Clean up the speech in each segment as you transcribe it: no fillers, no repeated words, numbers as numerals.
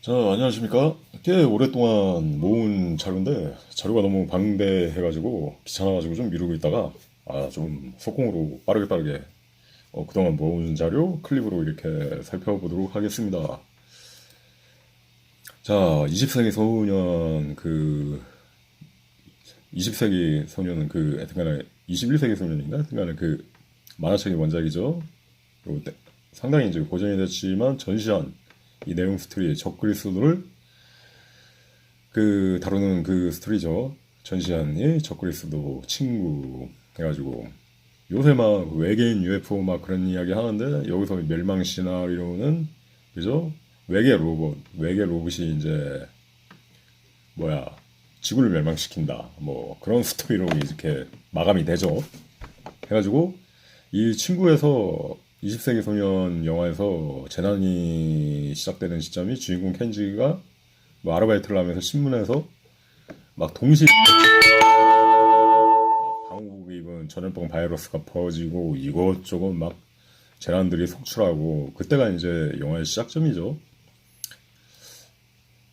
자, 안녕하십니까? 꽤 오랫동안 모은 자료인데, 자료가 너무 방대해가지고, 귀찮아가지고 좀 미루고 있다가, 좀 속공으로 빠르게, 그동안 모은 자료 클립으로 이렇게 살펴보도록 하겠습니다. 자, 20세기 소년, 20세기 소년은 하여튼간에 21세기 소년인가? 하여튼간에 만화책의 원작이죠. 그리고 상당히 이제 고전이 됐지만, 전시한 이 내용 스토리의 적그리스도를 다루는 스토리죠. 전시한이 적그리스도 친구 해가지고 요새 막 외계인 UFO 막 그런 이야기 하는데 여기서 멸망 시나리오는 그죠? 외계 로봇이 이제 뭐야 지구를 멸망시킨다 뭐 그런 스토리로 이렇게 마감이 되죠. 해가지고 이 친구에서 20세기 소년 영화에서 재난이 시작되는 시점이 주인공 켄지가 뭐 아르바이트를 하면서 신문에서 막 동시 방호복 입은 전염병 바이러스가 퍼지고 이것저것 막 재난들이 속출하고 그때가 이제 영화의 시작점이죠.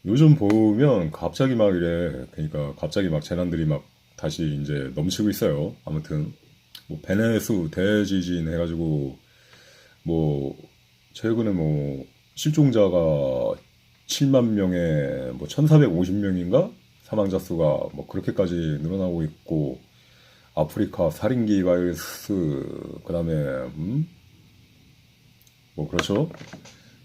요즘 보면 갑자기 막 이래 그러니까 갑자기 막 재난들이 막 다시 이제 넘치고 있어요. 아무튼 뭐 베네수 대지진 해가지고 뭐 최근에 뭐 실종자가 7만 명에 뭐 1,450명인가 사망자 수가 뭐 그렇게까지 늘어나고 있고 아프리카 살인기 바이러스 그다음에 뭐 그렇죠.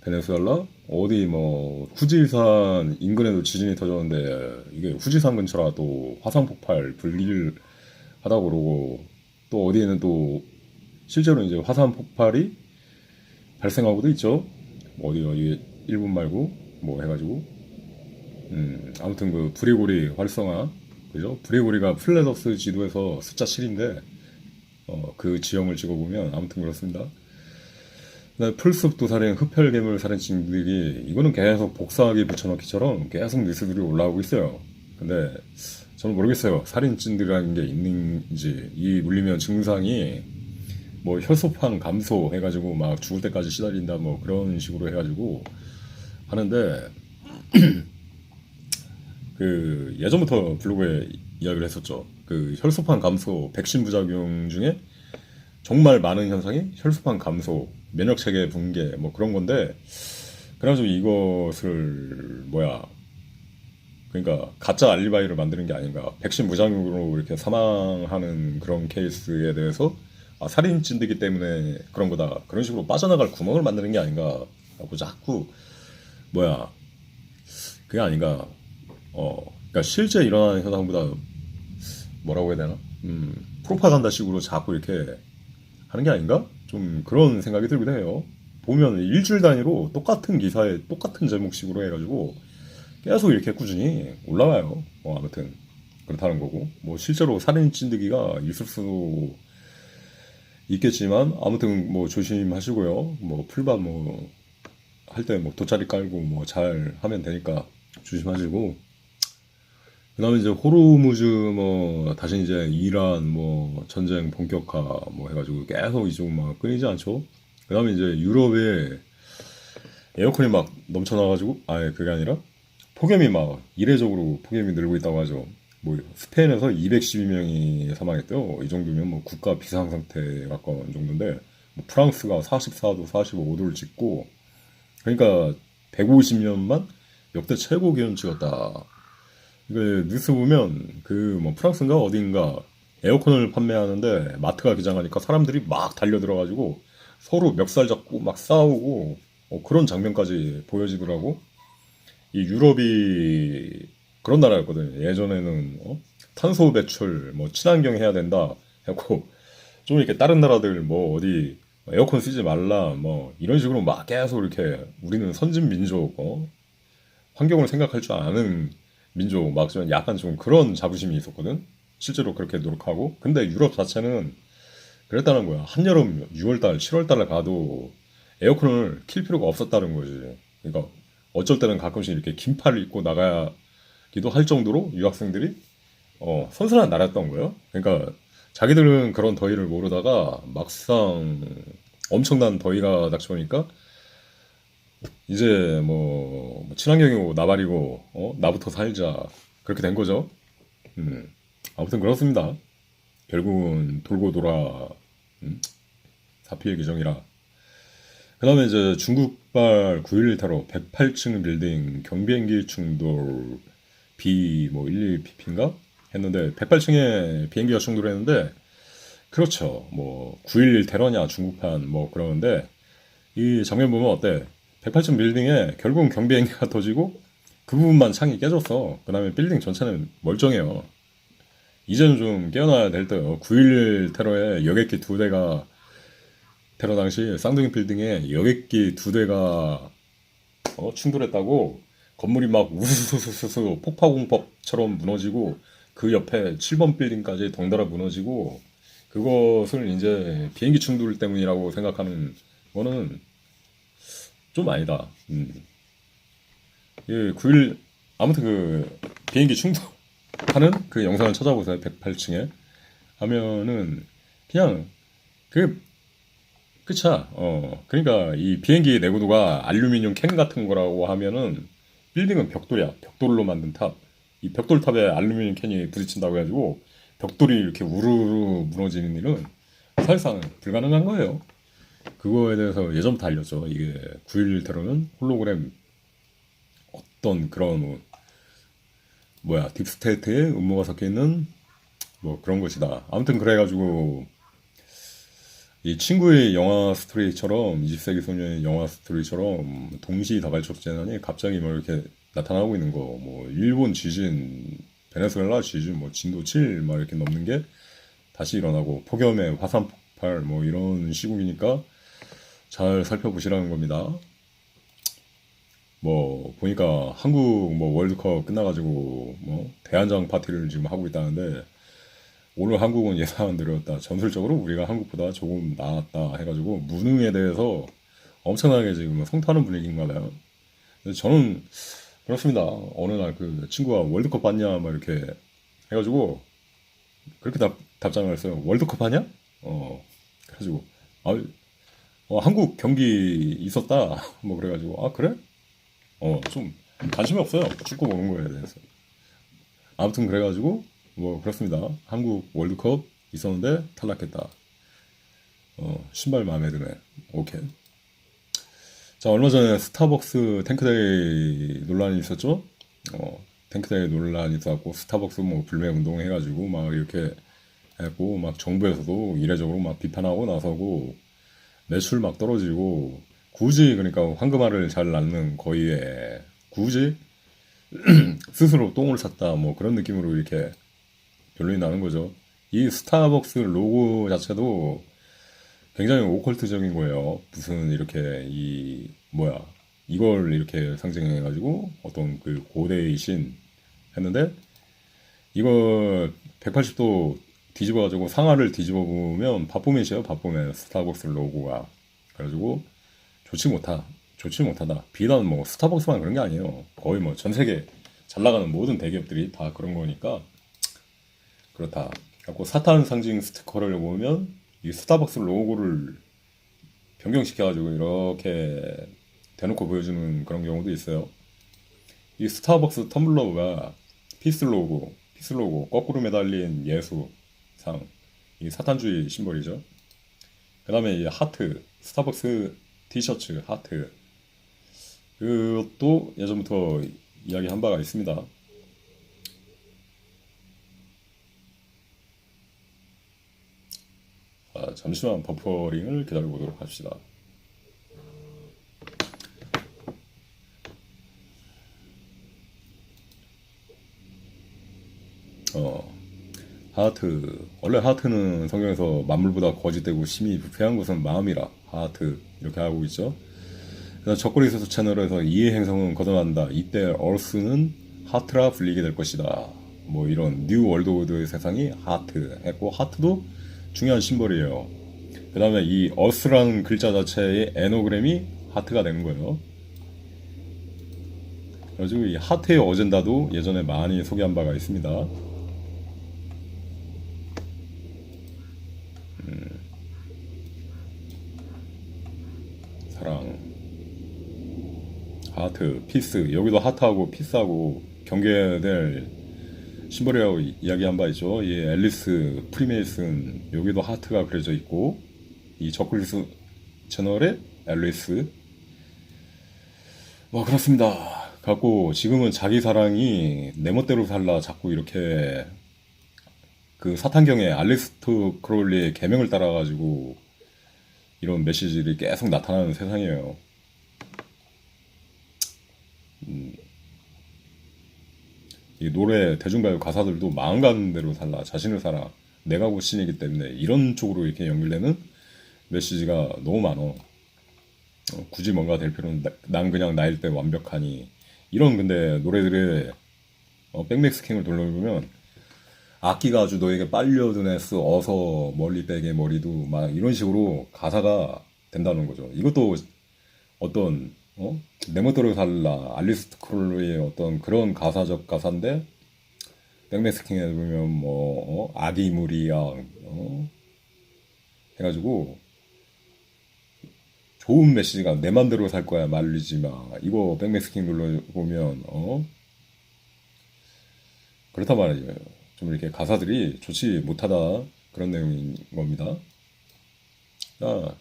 베네수엘라 어디 뭐 후지산 인근에도 지진이 터졌는데 이게 후지산 근처라 또 화산 폭발 불길하다고 그러고 또 어디에는 또 실제로 이제 화산 폭발이 발생하고도 있죠. 뭐 어디 일본 말고 뭐 해가지고 아무튼 브리고리 활성화 그죠? 브리고리가 플레더스 지도에서 숫자 7인데 그 지형을 찍어보면 아무튼 그렇습니다. 그다음에 풀숲 도살인 흡혈괴물 살인 징계기 이거는 계속 복사하기 붙여넣기처럼 계속 뉴스들이 올라오고 있어요. 근데 저는 모르겠어요. 살인죄들이라는 게 있는지 이 물리면 증상이 뭐 혈소판 감소 해가지고 막 죽을 때까지 시달린다 뭐 그런 식으로 해가지고 하는데 예전부터 블로그에 이야기를 했었죠. 혈소판 감소 백신 부작용 중에 정말 많은 현상이 혈소판 감소 면역 체계 붕괴 뭐 그런 건데 그래가지고 이것을 그러니까 가짜 알리바이를 만드는 게 아닌가. 백신 부작용으로 이렇게 사망하는 그런 케이스에 대해서 살인 찐드기 때문에 그런 거다. 그런 식으로 빠져나갈 구멍을 만드는 게 아닌가. 하고 자꾸 그게 아닌가. 그러니까 실제 일어나는 현상보다 뭐라고 해야 되나? 프로파간다식으로 자꾸 이렇게 하는 게 아닌가? 좀 그런 생각이 들기도 해요. 보면 일주일 단위로 똑같은 기사에 똑같은 제목식으로 해가지고 계속 이렇게 꾸준히 올라와요. 아무튼 그렇다는 거고 뭐 실제로 살인 찐드기가 있을 수도 있겠지만 아무튼 뭐 조심하시고요. 뭐 풀밭 뭐 할 때 뭐 돗자리 깔고 뭐 잘 하면 되니까 조심하시고 그다음에 이제 호르무즈 뭐 다시 이제 이란 뭐 전쟁 본격화 뭐 해가지고 계속 이쪽 막 끊이지 않죠. 그다음에 이제 유럽에 에어컨이 막 넘쳐나가지고 아예 그게 아니라 폭염이 막 이례적으로 폭염이 늘고 있다고 하죠. 뭐 스페인에서 212명이 사망했대요. 이 정도면 뭐 국가 비상 상태에 가까운 정도인데 뭐 프랑스가 44도, 45도를 찍고 그러니까 150년만 역대 최고 기온 찍었다. 이거 뉴스 보면 뭐 프랑스인가 어딘가 에어컨을 판매하는데 마트가 기장하니까 사람들이 막 달려들어가지고 서로 멱살 잡고 막 싸우고 그런 장면까지 보여지더라고. 이 유럽이 그런 나라였거든요. 예전에는 탄소 배출, 뭐 친환경 해야 된다 하고 좀 이렇게 다른 나라들 뭐 어디 에어컨 쓰지 말라 뭐 이런 식으로 막 계속 이렇게 우리는 선진 민족, 환경을 생각할 줄 아는 민족 막 좀 약간 좀 그런 자부심이 있었거든. 실제로 그렇게 노력하고. 근데 유럽 자체는 그랬다는 거야. 한여름 6월달, 7월달에 가도 에어컨을 킬 필요가 없었다는 거지. 그러니까 어쩔 때는 가끔씩 이렇게 긴팔을 입고 나가기도 할 정도로 유학생들이 선선한 나라였던 거예요. 그러니까 자기들은 그런 더위를 모르다가 막상 엄청난 더위가 닥쳐오니까 이제 뭐 친환경이고 나발이고 나부터 살자 그렇게 된 거죠. 음. 아무튼 그렇습니다. 결국은 돌고 돌아 사피의 규정이라. 그다음에 이제 중국발 911 테러 108층 빌딩 경비행기 충돌 B 뭐 11PP인가 했는데 108층에 비행기가 충돌했는데 그렇죠. 뭐 911 테러냐 중국판 뭐 그러는데 이 장면 보면 어때? 108층 빌딩에 결국은 경비행기가 터지고 그 부분만 창이 깨졌어. 그다음에 빌딩 전체는 멀쩡해요. 이제는 좀 깨어나야 될 때요. 9.11 테러에 여객기 두 대가 테러 당시 쌍둥이 빌딩에 여객기 두 대가 충돌했다고 건물이 막 우수수수수 폭파공법처럼 무너지고 그 옆에 7번 빌딩까지 덩달아 무너지고 그것을 이제 비행기 충돌 때문이라고 생각하는 거는 좀 아니다. 예, 9일 아무튼 그 비행기 충돌하는 그 영상을 찾아보세요. 108층에 하면은 그냥 그 끝이야. 그러니까 이 비행기 내구도가 알루미늄 캔 같은 거라고 하면은 빌딩은 벽돌이야. 벽돌로 만든 탑. 이 벽돌탑에 알루미늄 캔이 부딪힌다고 해가지고 벽돌이 이렇게 우르르 무너지는 일은 사실상 불가능한 거예요. 그거에 대해서 예전부터 알렸죠. 이게 9.11 테러는 홀로그램 어떤 그런 뭐야 딥스테이트의 음모가 섞여 있는 뭐 그런 것이다. 아무튼 그래가지고 이 친구의 영화 스토리처럼 20세기 소녀의 영화 스토리처럼 동시다발적 재난이 갑자기 뭐 이렇게 나타나고 있는 거, 뭐 일본 지진, 베네수엘라 지진, 뭐 진도 7 막 이렇게 넘는 게 다시 일어나고 폭염에 화산 폭발 뭐 이런 시국이니까 잘 살펴보시라는 겁니다. 뭐 보니까 한국 뭐 월드컵 끝나가지고 뭐 대한장 파티를 지금 하고 있다는데 오늘 한국은 예상한 대로였다. 전술적으로 우리가 한국보다 조금 나았다 해가지고 무능에 대해서 엄청나게 지금 성토하는 분위기인가 봐요. 근데 저는 그렇습니다. 어느 날 그 친구가 월드컵 봤냐 막 이렇게 해가지고 그렇게 답장을 했어요. 월드컵 하냐? 그래가지고 아, 한국 경기 있었다. 뭐 그래가지고 아 그래? 좀 관심이 없어요. 축구 보는 거에 대해서. 아무튼 그래가지고 뭐 그렇습니다. 한국 월드컵 있었는데 탈락했다. 신발 마음에 드네. 오케이. 자, 얼마 전에 스타벅스 탱크데이 논란이 있었죠? 탱크데이 논란이 있었고 스타벅스 뭐 불매 운동 해가지고 막 이렇게 했고 막 정부에서도 이례적으로 막 비판하고 나서고 매출 막 떨어지고 굳이 그러니까 황금알을 잘 낳는 거위에 굳이 스스로 똥을 쌌다 뭐 그런 느낌으로 이렇게 결론이 나는 거죠. 이 스타벅스 로고 자체도 굉장히 오컬트적인 거예요. 무슨 이렇게 이 뭐야 이걸 이렇게 상징해가지고 어떤 그 고대의 신 했는데 이걸 180도 뒤집어가지고 상하를 뒤집어 보면 바포맷이에요. 바포맷 스타벅스 로고가 그래가지고 좋지 못하다. 비단 뭐 스타벅스만 그런 게 아니에요. 거의 뭐 전 세계 잘 나가는 모든 대기업들이 다 그런 거니까 그렇다. 갖고 사탄 상징 스티커를 보면 이 스타벅스 로고를 변경시켜가지고 이렇게 대놓고 보여주는 그런 경우도 있어요. 이 스타벅스 텀블러가 피스 로고 거꾸로 매달린 예수상, 이 사탄주의 심벌이죠. 그 다음에 이 하트, 스타벅스 티셔츠 하트, 그것도 예전부터 이야기한 바가 있습니다. 잠시만 버퍼링을 기다려보도록 합시다. 하트. 원래 하트는 성경에서 만물보다 거짓되고 심히 부패한 것은 마음이라. 하트. 이렇게 하고 있죠. 그래서 적그리스도 채널에서 이의 행성은 걷어난다. 이때 얼스는 하트라 불리게 될 것이다. 뭐 이런 뉴 월드 오드의 세상이 하트 했고 하트도 중요한 심벌이에요. 그 다음에 이 어스라는 글자 자체의 에노그램이 하트가 되는 거예요. 그래가지고 이 하트의 어젠다도 예전에 많이 소개한 바가 있습니다. 사랑. 하트, 피스. 여기도 하트하고 피스하고 경계될 심벌이라고 이야기한 바 있죠. 이 앨리스 프리메이슨 여기도 하트가 그려져 있고 이 저클리스 채널의 앨리스 뭐 그렇습니다. 갖고 지금은 자기 사랑이 내 멋대로 살라 자꾸 이렇게 그 사탄경의 알리스토 크롤리의 계명을 따라가지고 이런 메시지들이 계속 나타나는 세상이에요. 이 노래 대중가요 가사들도 마음 가는 대로 살라 자신을 살아 내가 곧 신이기 때문에 이런 쪽으로 이렇게 연결되는 메시지가 너무 많어. 굳이 뭔가 될 필요는 난 그냥 나일 때 완벽하니 이런 근데 노래들의 백맥스킹을 돌려보면 악기가 아주 너에게 빨려드네스 어서 멀리 빼게 머리도 막 이런 식으로 가사가 된다는 거죠. 이것도 어떤 내 멋대로 살라 알리스트 크롤로의 어떤 그런 가사적 가사인데 백맥스킹에 보면 뭐 아기 무리야 해가지고 좋은 메시지가 내 맘대로 살 거야 말리지 마 이거 백맥스킹 눌러보면 그렇단 말이에요. 좀 이렇게 가사들이 좋지 못하다 그런 내용인 겁니다. 아,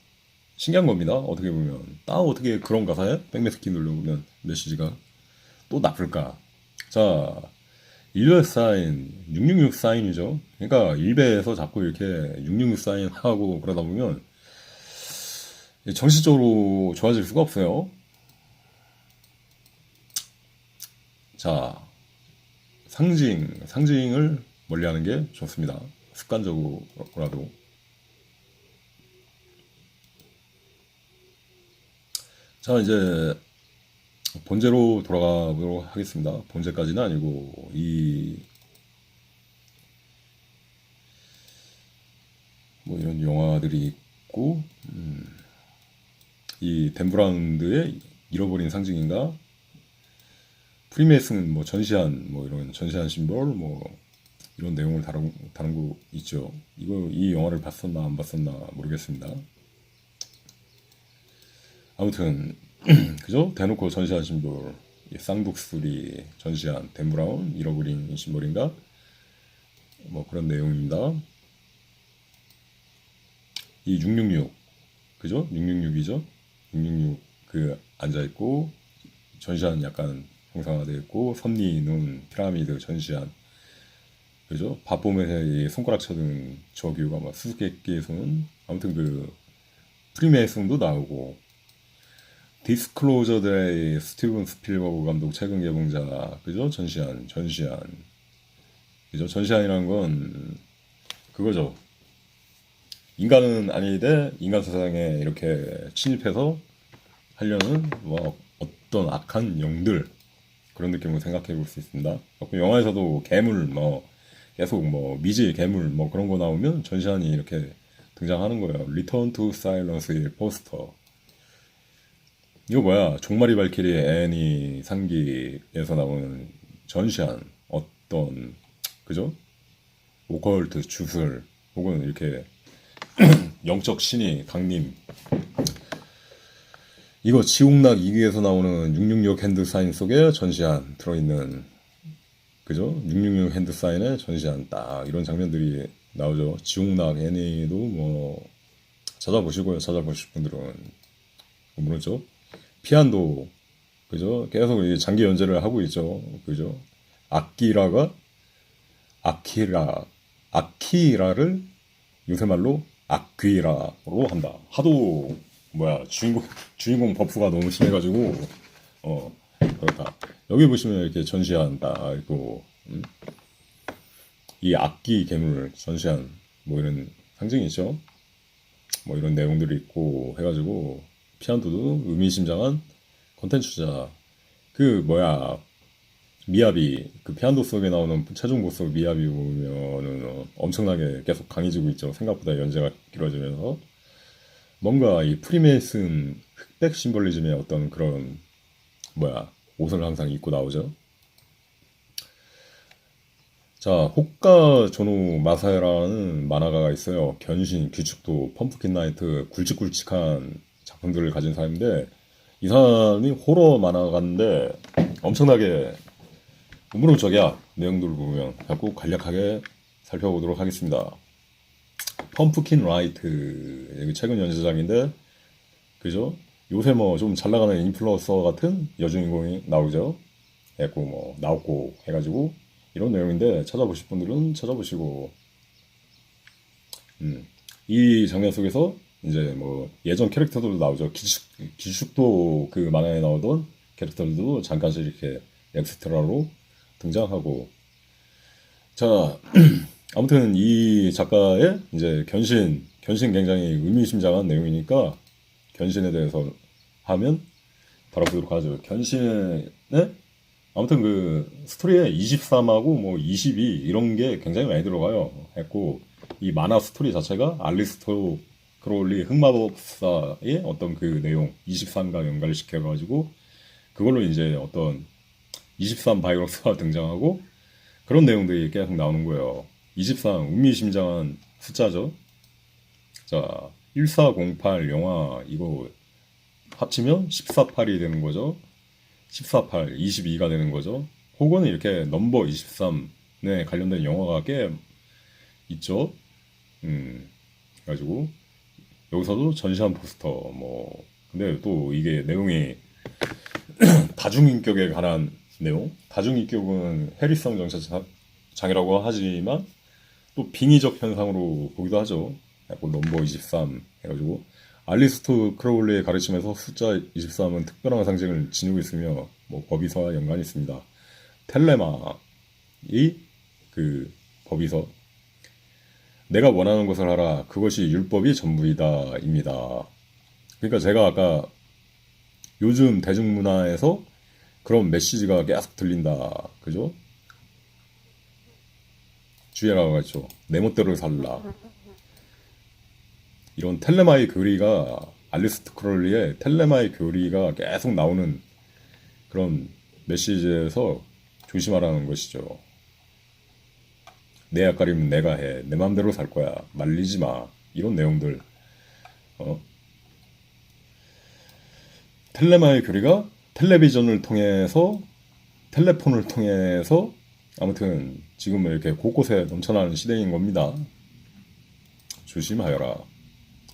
신기한 겁니다. 어떻게 보면 어떻게 그런 가사에 백맥스킹 눌러보면 메시지가 또 나쁠까? 자, 일베 사인 666 사인이죠. 그러니까 일베에서 자꾸 이렇게 666 사인 하고 그러다 보면 정신적으로 좋아질 수가 없어요. 자, 상징을 멀리하는 게 좋습니다. 습관적으로라도. 자, 이제 본제로 돌아가 보도록 하겠습니다. 본제까지는 아니고 뭐 이런 영화들이 있고 이 댄 브라운드의 잃어버린 상징인가? 프리메이슨 뭐 전시한 뭐 이런 전시한 심볼 뭐 이런 내용을 다룬 거 있죠. 이 영화를 봤었나 안 봤었나 모르겠습니다. 아무튼 그죠? 대놓고 전시한 심볼 쌍독수리 전시한 댄 브라운 잃어버린 심볼인가? 뭐 그런 내용입니다. 이 666 그죠? 666이죠? 666 그 앉아있고 전시한 약간 형상화되어 있고 섭리, 눈, 피라미드 전시한 그죠? 밥봄에 손가락 쳐든 저 기후가 막 수수께끼의 손 아무튼 그 프리메이슨도 나오고 디스클로저드의 스티븐 스필버그 감독 최근 개봉자 그죠? 전시한 그죠? 전시한이란 건 그거죠. 인간은 아니되 인간 세상에 이렇게 침입해서 하려는 뭐 어떤 악한 영들 그런 느낌으로 생각해 볼 수 있습니다. 영화에서도 괴물 뭐 계속 뭐 미지 괴물 뭐 그런 거 나오면 전시한이 이렇게 등장하는 거예요. 리턴 투 사일런스의 포스터. 이거 뭐야? 종마리 발키리의 애니 상기에서 나오는 전시한 어떤 그죠? 오컬트 주술 혹은 이렇게 영적 신이 강림 이거 지옥락 2기에서 나오는 666 핸드 사인 속에 전시한 들어있는 그죠? 666 핸드 사인에 전시한 딱 이런 장면들이 나오죠. 지옥락 애니도 뭐 찾아보시고요. 찾아보실 분들은 모르죠. 피안도 그죠? 계속 장기 연재를 하고 있죠. 그죠? 아키라를 요새 말로 아귀라로 한다. 하도 뭐야 주인공 버프가 너무 심해가지고 그렇다. 여기 보시면 이렇게 전시한 딱 있고 이 악기 괴물 전시한 뭐 이런 상징이 있죠. 뭐 이런 내용들이 있고 해가지고 피안도도 의미심장한 컨텐츠자. 그 뭐야 미야비 그 피안도 속에 나오는 최종 보스 미야비 보면은 엄청나게 계속 강해지고 있죠. 생각보다 연재가 길어지면서 뭔가 이 프리메이슨 흑백 심볼리즘의 어떤 그런 뭐야 옷을 항상 입고 나오죠. 자, 호카 조노 마사야라는 만화가가 있어요. 견신, 규칙도, 펌프킨 나이트 굵직굵직한 작품들을 가진 사람인데 이 사람이 호러 만화가인데 엄청나게 우물우적이야. 내용들을 보면 자꾸 간략하게 살펴보도록 하겠습니다. 펌프킨 라이트 여기 최근 연재작인데 그죠? 요새 뭐 좀 잘 나가는 인플루언서 같은 여주인공이 나오죠. 해고 뭐 나오고 해가지고 이런 내용인데 찾아보실 분들은 찾아보시고 이 장면 속에서 이제 뭐 예전 캐릭터들도 나오죠. 기축도 그 만화에 나오던 캐릭터들도 잠깐씩 이렇게 엑스트라로 등장하고 자 아무튼 이 작가의 이제 견신 굉장히 의미심장한 내용이니까 견신에 대해서 하면 바라보도록 하죠. 견신의 아무튼 그 스토리에 23하고 뭐 22 이런 게 굉장히 많이 들어가요. 했고 이 만화 스토리 자체가 알리스토 크롤리 흑마법사의 어떤 그 내용 23과 연관을 시켜가지고 그걸로 이제 어떤 23 바이러스가 등장하고 그런 내용들이 계속 나오는 거예요. 23 의미심장한 숫자죠. 자 1408 영화 이거 합치면 148이 되는 거죠. 148, 22가 되는 거죠. 혹은 이렇게 넘버 23에 관련된 영화가 꽤 있죠. 그래가지고 여기서도 전시한 포스터 뭐 근데 또 이게 내용이 다중인격에 관한 내용. 다중인격은 해리성 정체장애라고 하지만 또 빙의적 현상으로 보기도 하죠. 약간 넘버 23 해가지고 알리스토 크로울리의 가르침에서 숫자 23은 특별한 상징을 지니고 있으며 뭐 법의서와 연관이 있습니다. 텔레마이 그 법의서 내가 원하는 것을 하라 그것이 율법이 전부이다 입니다. 그러니까 제가 아까 요즘 대중문화에서 그런 메시지가 계속 들린다 그죠? 주의하라고 했죠. 내 멋대로 살라. 이런 텔레마의 교리가 알리스토 크롤리의 텔레마의 교리가 계속 나오는 그런 메시지에서 조심하라는 것이죠. 내 앞가림은 내가 해. 내 맘대로 살 거야. 말리지 마. 이런 내용들. 텔레마의 교리가 텔레비전을 통해서 텔레폰을 통해서 아무튼 지금 이렇게 곳곳에 넘쳐나는 시대인 겁니다. 조심하여라.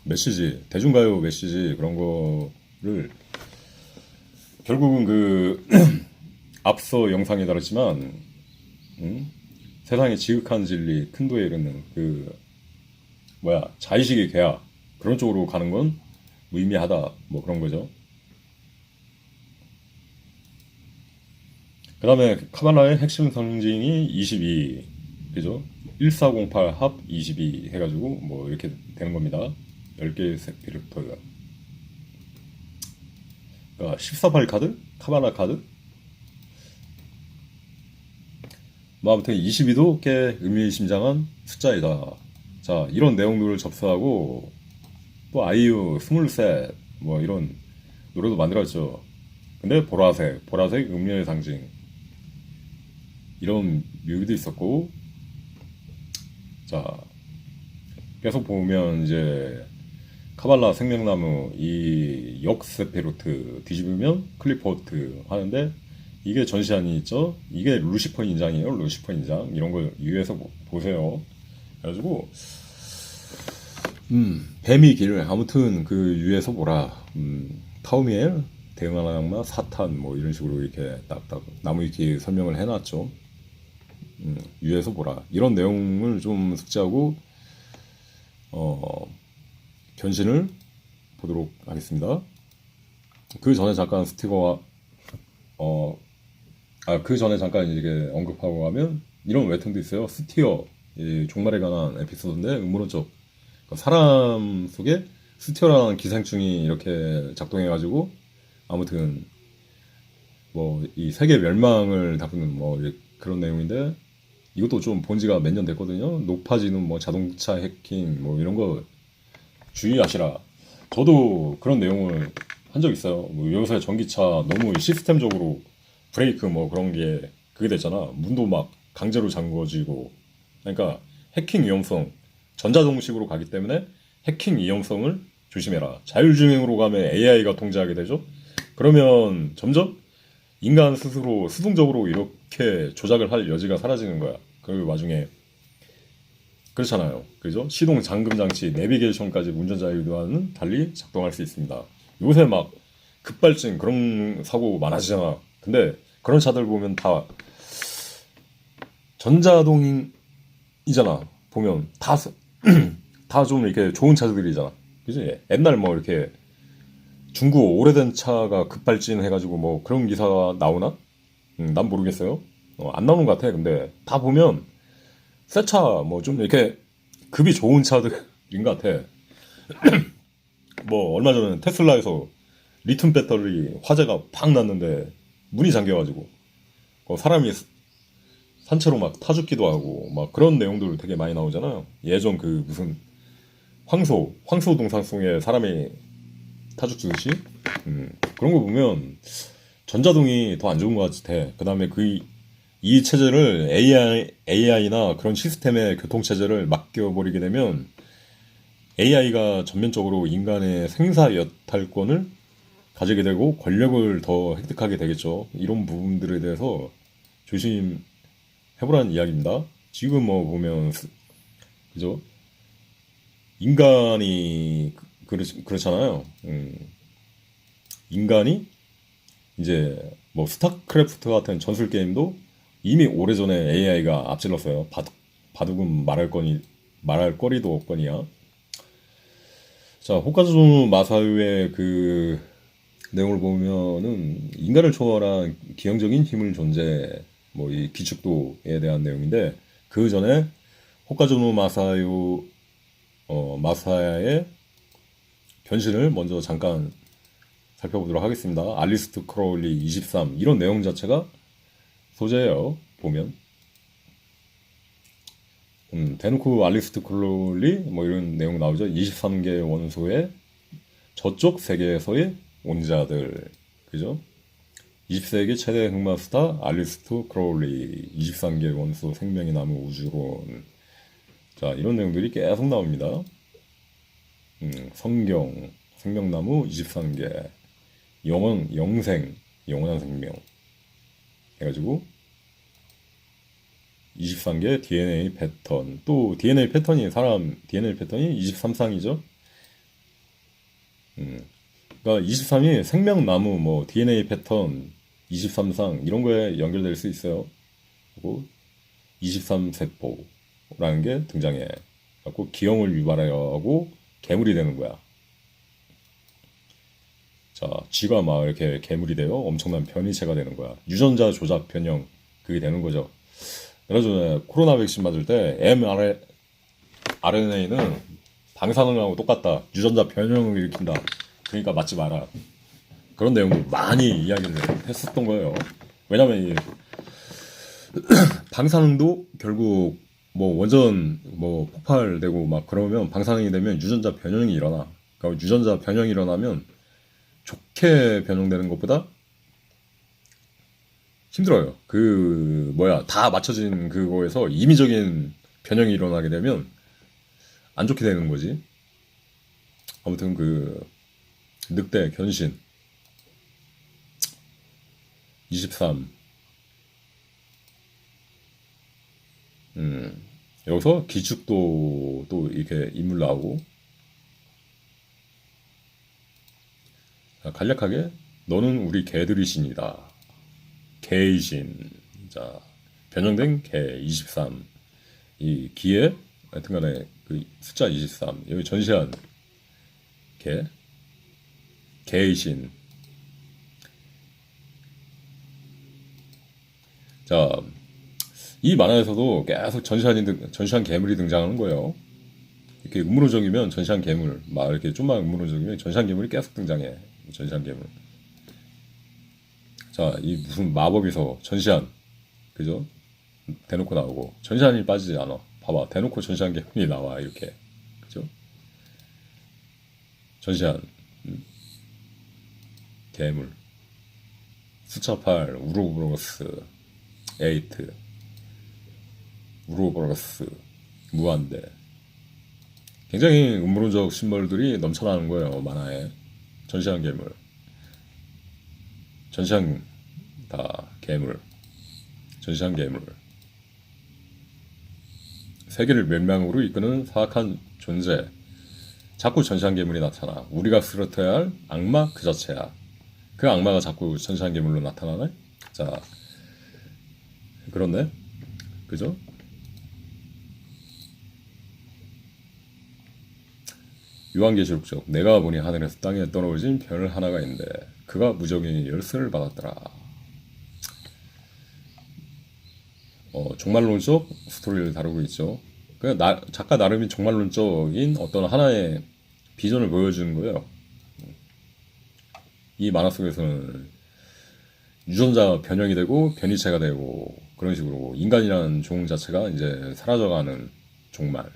메시지, 대중가요 메시지 그런 거를 결국은 그 앞서 영상에 다뤘지만 세상의 지극한 진리, 큰도에 이르는 그 자의식의 계약 그런 쪽으로 가는 건 무의미하다 뭐 그런 거죠. 그 다음에 카발라의 핵심 상징이 22 그죠? 1408 합 22 해가지고 뭐 이렇게 되는 겁니다. 10개의 세피르토가 그러니까 14팔 카드? 카바나 카드? 뭐 아무튼 22도 꽤 의미심장한 숫자이다. 자 이런 내용들을 접수하고 또 아이유 23 뭐 이런 노래도 만들었죠. 근데 보라색 음료의 상징 이런 묘기도 있었고 자 계속 보면 이제 카발라 생명나무 이 역세페로트 뒤집으면 클리포트 하는데 이게 전시안이 있죠. 이게 루시퍼 인장이에요. 루시퍼 인장 이런 거 위에서 보세요. 그래가지고 뱀이 길 아무튼 그 위에서 보라. 타우미엘 대응하는 악마 사탄 뭐 이런 식으로 이렇게 딱딱 나무 위키 설명을 해놨죠. 위에서 보라 이런 내용을 좀 숙지하고 견신을 보도록 하겠습니다. 그 전에 잠깐 스티커와 그 전에 잠깐 이게 언급하고 가면 이런 웹툰도 있어요. 스티어 이 종말에 관한 에피소드인데 음모론적 사람 속에 스티어라는 기생충이 이렇게 작동해가지고 아무튼 뭐 이 세계 멸망을 다루는 뭐 그런 내용인데 이것도 좀 본 지가 몇 년 됐거든요. 높아지는 뭐 자동차 해킹 뭐 이런 거 주의하시라. 저도 그런 내용을 한 적 있어요. 뭐 요새 전기차 너무 시스템적으로 브레이크 뭐 그런 게 그게 됐잖아. 문도 막 강제로 잠궈지고. 그러니까 해킹 위험성 전자동식으로 가기 때문에 해킹 위험성을 조심해라. 자율주행으로 가면 AI가 통제하게 되죠. 그러면 점점 인간 스스로 수동적으로 이렇게 조작을 할 여지가 사라지는 거야. 그 와중에 그렇잖아요. 그죠? 시동 잠금 장치, 내비게이션까지 운전자의 의도와는 달리 작동할 수 있습니다. 요새 막 급발진 그런 사고 많아지잖아. 근데 그런 차들 보면 다 전자동이잖아. 보면 다 다 좀 이렇게 좋은 차들이잖아. 그지? 옛날 뭐 이렇게 중고 오래된 차가 급발진 해가지고 뭐 그런 기사가 나오나? 난 모르겠어요. 안 나오는 것 같아. 근데 다 보면 새 차 뭐 좀 이렇게 급이 좋은 차들인 것 같아. 뭐 얼마 전에 테슬라에서 리튬 배터리 화재가 팍 났는데 문이 잠겨가지고 사람이 산채로 막 타죽기도 하고 막 그런 내용들 되게 많이 나오잖아요. 예전 그 무슨 황소 동상 속에 사람이 타죽듯이 그런 거 보면 전자동이 더 안 좋은 것 같아. 그 다음에 이 체제를 AI나 그런 시스템의 교통체제를 맡겨버리게 되면 AI가 전면적으로 인간의 생사 여탈권을 가지게 되고 권력을 더 획득하게 되겠죠. 이런 부분들에 대해서 조심해보라는 이야기입니다. 지금 뭐 보면 그죠? 인간이 그렇잖아요. 인간이 이제 뭐 스타크래프트 같은 전술 게임도 이미 오래전에 AI가 앞질렀어요. 바둑은 말할 거리도 없거니와. 자, 호카즈노 마사유의 그 내용을 보면은 인간을 초월한 기형적인 힘을 존재, 뭐 이 기축도에 대한 내용인데 그 전에 호카즈노 마사야의 변신을 먼저 잠깐 살펴보도록 하겠습니다. 알리스트 크로울리 23 이런 내용 자체가 소재예요. 보면 대놓고 알리스트 크로울리 뭐 이런 내용 나오죠. 23개 원소의 저쪽 세계에서의 온자들, 그죠? 20세기 최대 흑마스터 알리스트 크로울리 23개 원소 생명의 나무 우주론. 자, 이런 내용들이 계속 나옵니다. 성경 생명나무 23개 영생 영원한 생명 해가지고 23개 DNA 패턴, 또 DNA 패턴이 사람 DNA 패턴이 23쌍이죠. 그러니까 23이 생명나무 뭐 DNA 패턴 23쌍 이런 거에 연결될 수 있어요. 그리고 23세포라는 게 등장해. 갖고 기형을 유발하고 괴물이 되는 거야. 자, 쥐가 막 이렇게 괴물이 되어 엄청난 변이체가 되는 거야. 유전자 조작 변형 그게 되는 거죠. 그래서 코로나 백신 맞을 때 mRNA는 방사능하고 똑같다. 유전자 변형을 일으킨다. 그러니까 맞지 마라. 그런 내용도 많이 이야기를 했었던 거예요. 왜냐면 이 방사능도 결국 뭐 원전 뭐 폭발되고 막 그러면 방사능이 되면 유전자 변형이 일어나. 그러니까 유전자 변형이 일어나면 좋게 변형되는 것보다 힘들어요. 다 맞춰진 그거에서 임의적인 변형이 일어나게 되면 안 좋게 되는 거지. 아무튼 늑대 견신 23 여기서 기축도 또 이렇게 인물 나오고 간략하게 너는 우리 개들의 신이다. 개의 신. 자, 변형된 개 23. 이 기에 하여튼간에 그 숫자 23. 여기 전시한 개의 신. 자, 이 만화에서도 계속 전시한 괴물이 등장하는 거예요. 이렇게 음모론적이면 전시한 괴물, 막 이렇게 좀만 음모론적이면 전시한 괴물이 계속 등장해. 전시한 괴물. 자, 이 무슨 마법에서 전시한, 그죠? 대놓고 나오고 전시한이 빠지지 않아. 봐봐, 대놓고 전시한 괴물이 나와 이렇게, 그죠? 전시한 괴물. 숫자 8, 우로보로스 8, 우로보로스 무한대. 굉장히 음모론적 심벌들이 넘쳐나는 거예요, 만화에. 전시한 괴물. 전시한 다 괴물, 전시한 괴물. 세계를 멸망으로 이끄는 사악한 존재. 자꾸 전시한 괴물이 나타나. 우리가 쓰러뜨려야 할 악마 그 자체야. 그 악마가 자꾸 전시한 괴물로 나타나네? 자, 그렇네. 그죠? 요한계시록적 내가 보니 하늘에서 땅에 떨어진 별 하나가 있는데 그가 무적의 열쇠를 받았더라. 종말론적 스토리를 다루고 있죠. 작가 나름이 종말론적인 어떤 하나의 비전을 보여주는 거예요. 이 만화 속에서는 유전자가 변형이 되고 변이체가 되고 그런 식으로 인간이라는 종 자체가 이제 사라져가는 종말.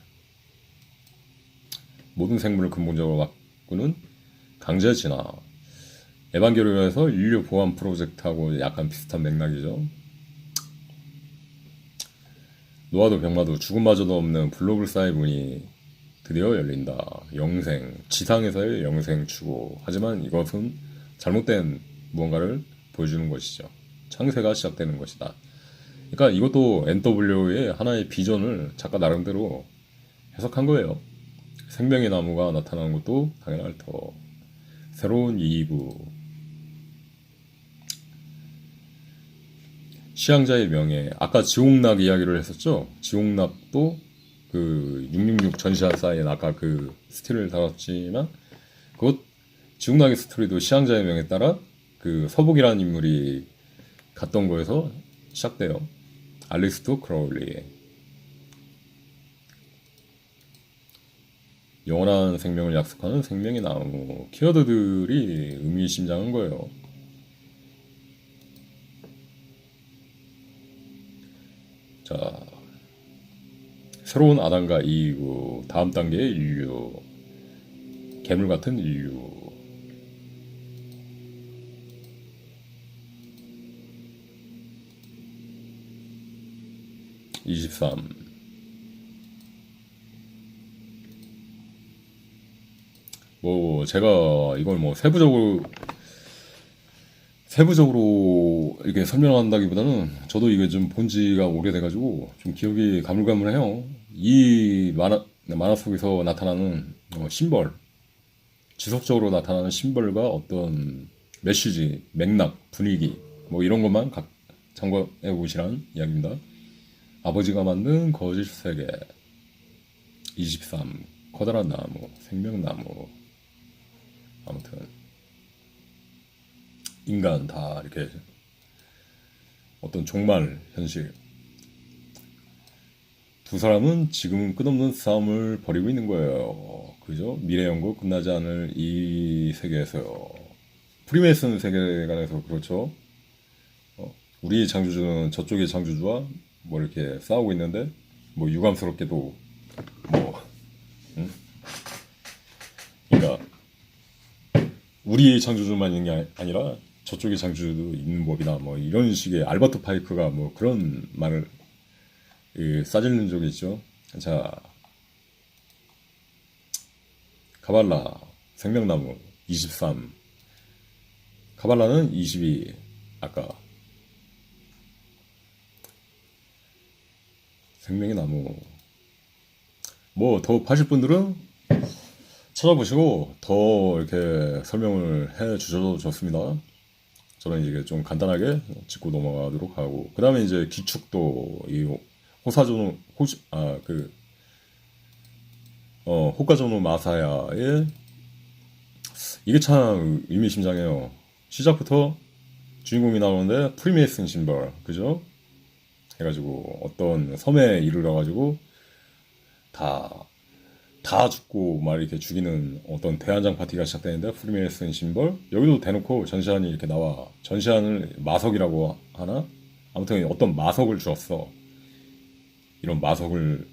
모든 생물을 근본적으로 바꾸는 강제 진화. 에반게리온에서 인류 보안 프로젝트하고 약간 비슷한 맥락이죠. 노아도 병마도 죽음마저도 없는 블록을사의 문이 드디어 열린다. 영생, 지상에서의 영생 추구. 하지만 이것은 잘못된 무언가를 보여주는 것이죠. 창세가 시작되는 것이다. 그러니까 이것도 NW의 하나의 비전을 작가 나름대로 해석한 거예요. 생명의 나무가 나타나는 것도 당연할 터. 새로운 이브. 시향자의 명예. 아까 지옥락 이야기를 했었죠. 지옥락도 그 666 전시한 사이엔 아까 그 스틸을 다뤘지만 그것 지옥락의 스토리도 시향자의 명에 따라 그 서복이라는 인물이 갔던 거에서 시작돼요. 알리스토 크로울리. 영원한 생명을 약속하는 생명의 나무. 키워드들이 의미심장한 거예요. 자, 새로운 아담과 이브, 다음 단계의 인류, 괴물 같은 인류. (23) 뭐 제가 이걸 뭐 세부적으로 이렇게 설명한다기보다는 저도 이게 좀 본 지가 오래돼가지고 좀 기억이 가물가물해요. 이 만화 속에서 나타나는 심벌, 지속적으로 나타나는 심벌과 어떤 메시지, 맥락, 분위기 뭐 이런 것만 참고해 보시라는 이야기입니다. 아버지가 만든 거짓 세계. 23. 커다란 나무, 생명나무. 아무튼 인간 다 이렇게 어떤 종말 현실. 두 사람은 지금은 끝없는 싸움을 벌이고 있는 거예요. 그죠? 미래 연구 끝나지 않을 이 세계에서요. 프리메이슨 세계관에서 그렇죠. 우리 창조주는 저쪽의 창조주와 뭐 이렇게 싸우고 있는데 뭐 유감스럽게도 뭐 그러니까 우리의 창조주만 있는 게 아니라 저쪽의 창조주도 있는 법이다. 뭐 이런 식의 알버트 파이크가 뭐 그런 말을 싸질른 적이 있죠. 자, 카발라 생명나무 23. 카발라는 22. 아까 생명의 나무. 뭐 더 파실 분들은 찾아보시고 더 이렇게 설명을 해 주셔도 좋습니다. 저는 이게 좀 간단하게 짚고 넘어가도록 하고, 그 다음에 이제 기축도 이 호카조노 마사야의 이게 참 의미심장해요. 시작부터 주인공이 나오는데 프리메이슨 심벌, 그죠? 해가지고 어떤 섬에 이르러가지고 다 죽고 막 이렇게 죽이는 어떤 대환장 파티가 시작되는데 프리메이슨 심벌. 여기도 대놓고 전시안이 이렇게 나와. 전시안을 마석이라고 하나? 아무튼 어떤 마석을 주었어. 이런 마석을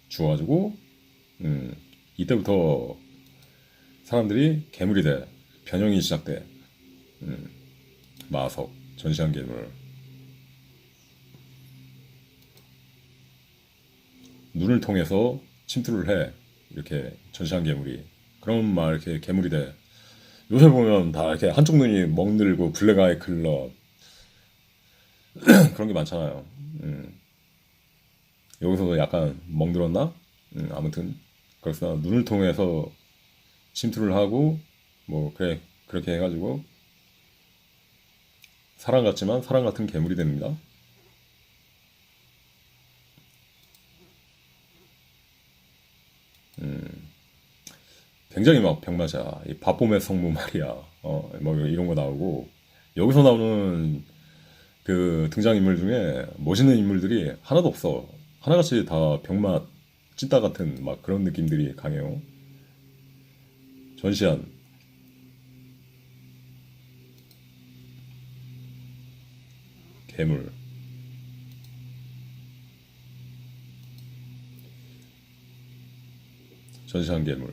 주어가지고 이때부터 사람들이 괴물이 돼. 변형이 시작돼. 마석, 전시안 괴물. 눈을 통해서 침투를 해. 이렇게 전시한 괴물이. 그럼 막 이렇게 괴물이 돼. 요새 보면 다 이렇게 한쪽 눈이 멍들고 블랙 아이 클럽 그런 게 많잖아요. 여기서도 약간 멍들었나? 아무튼 그래서 눈을 통해서 침투를 하고 뭐 그래 그렇게 해가지고 사람 같지만 사람 같은 괴물이 됩니다. 굉장히 막 병맞아. 이 밥봄의 성무 말이야. 뭐 이런 거 나오고 여기서 나오는 그 등장인물 중에 멋있는 인물들이 하나도 없어. 하나같이 다 병맛 찐따 같은 막 그런 느낌들이 강해요. 전시안, 괴물, 전시안 괴물.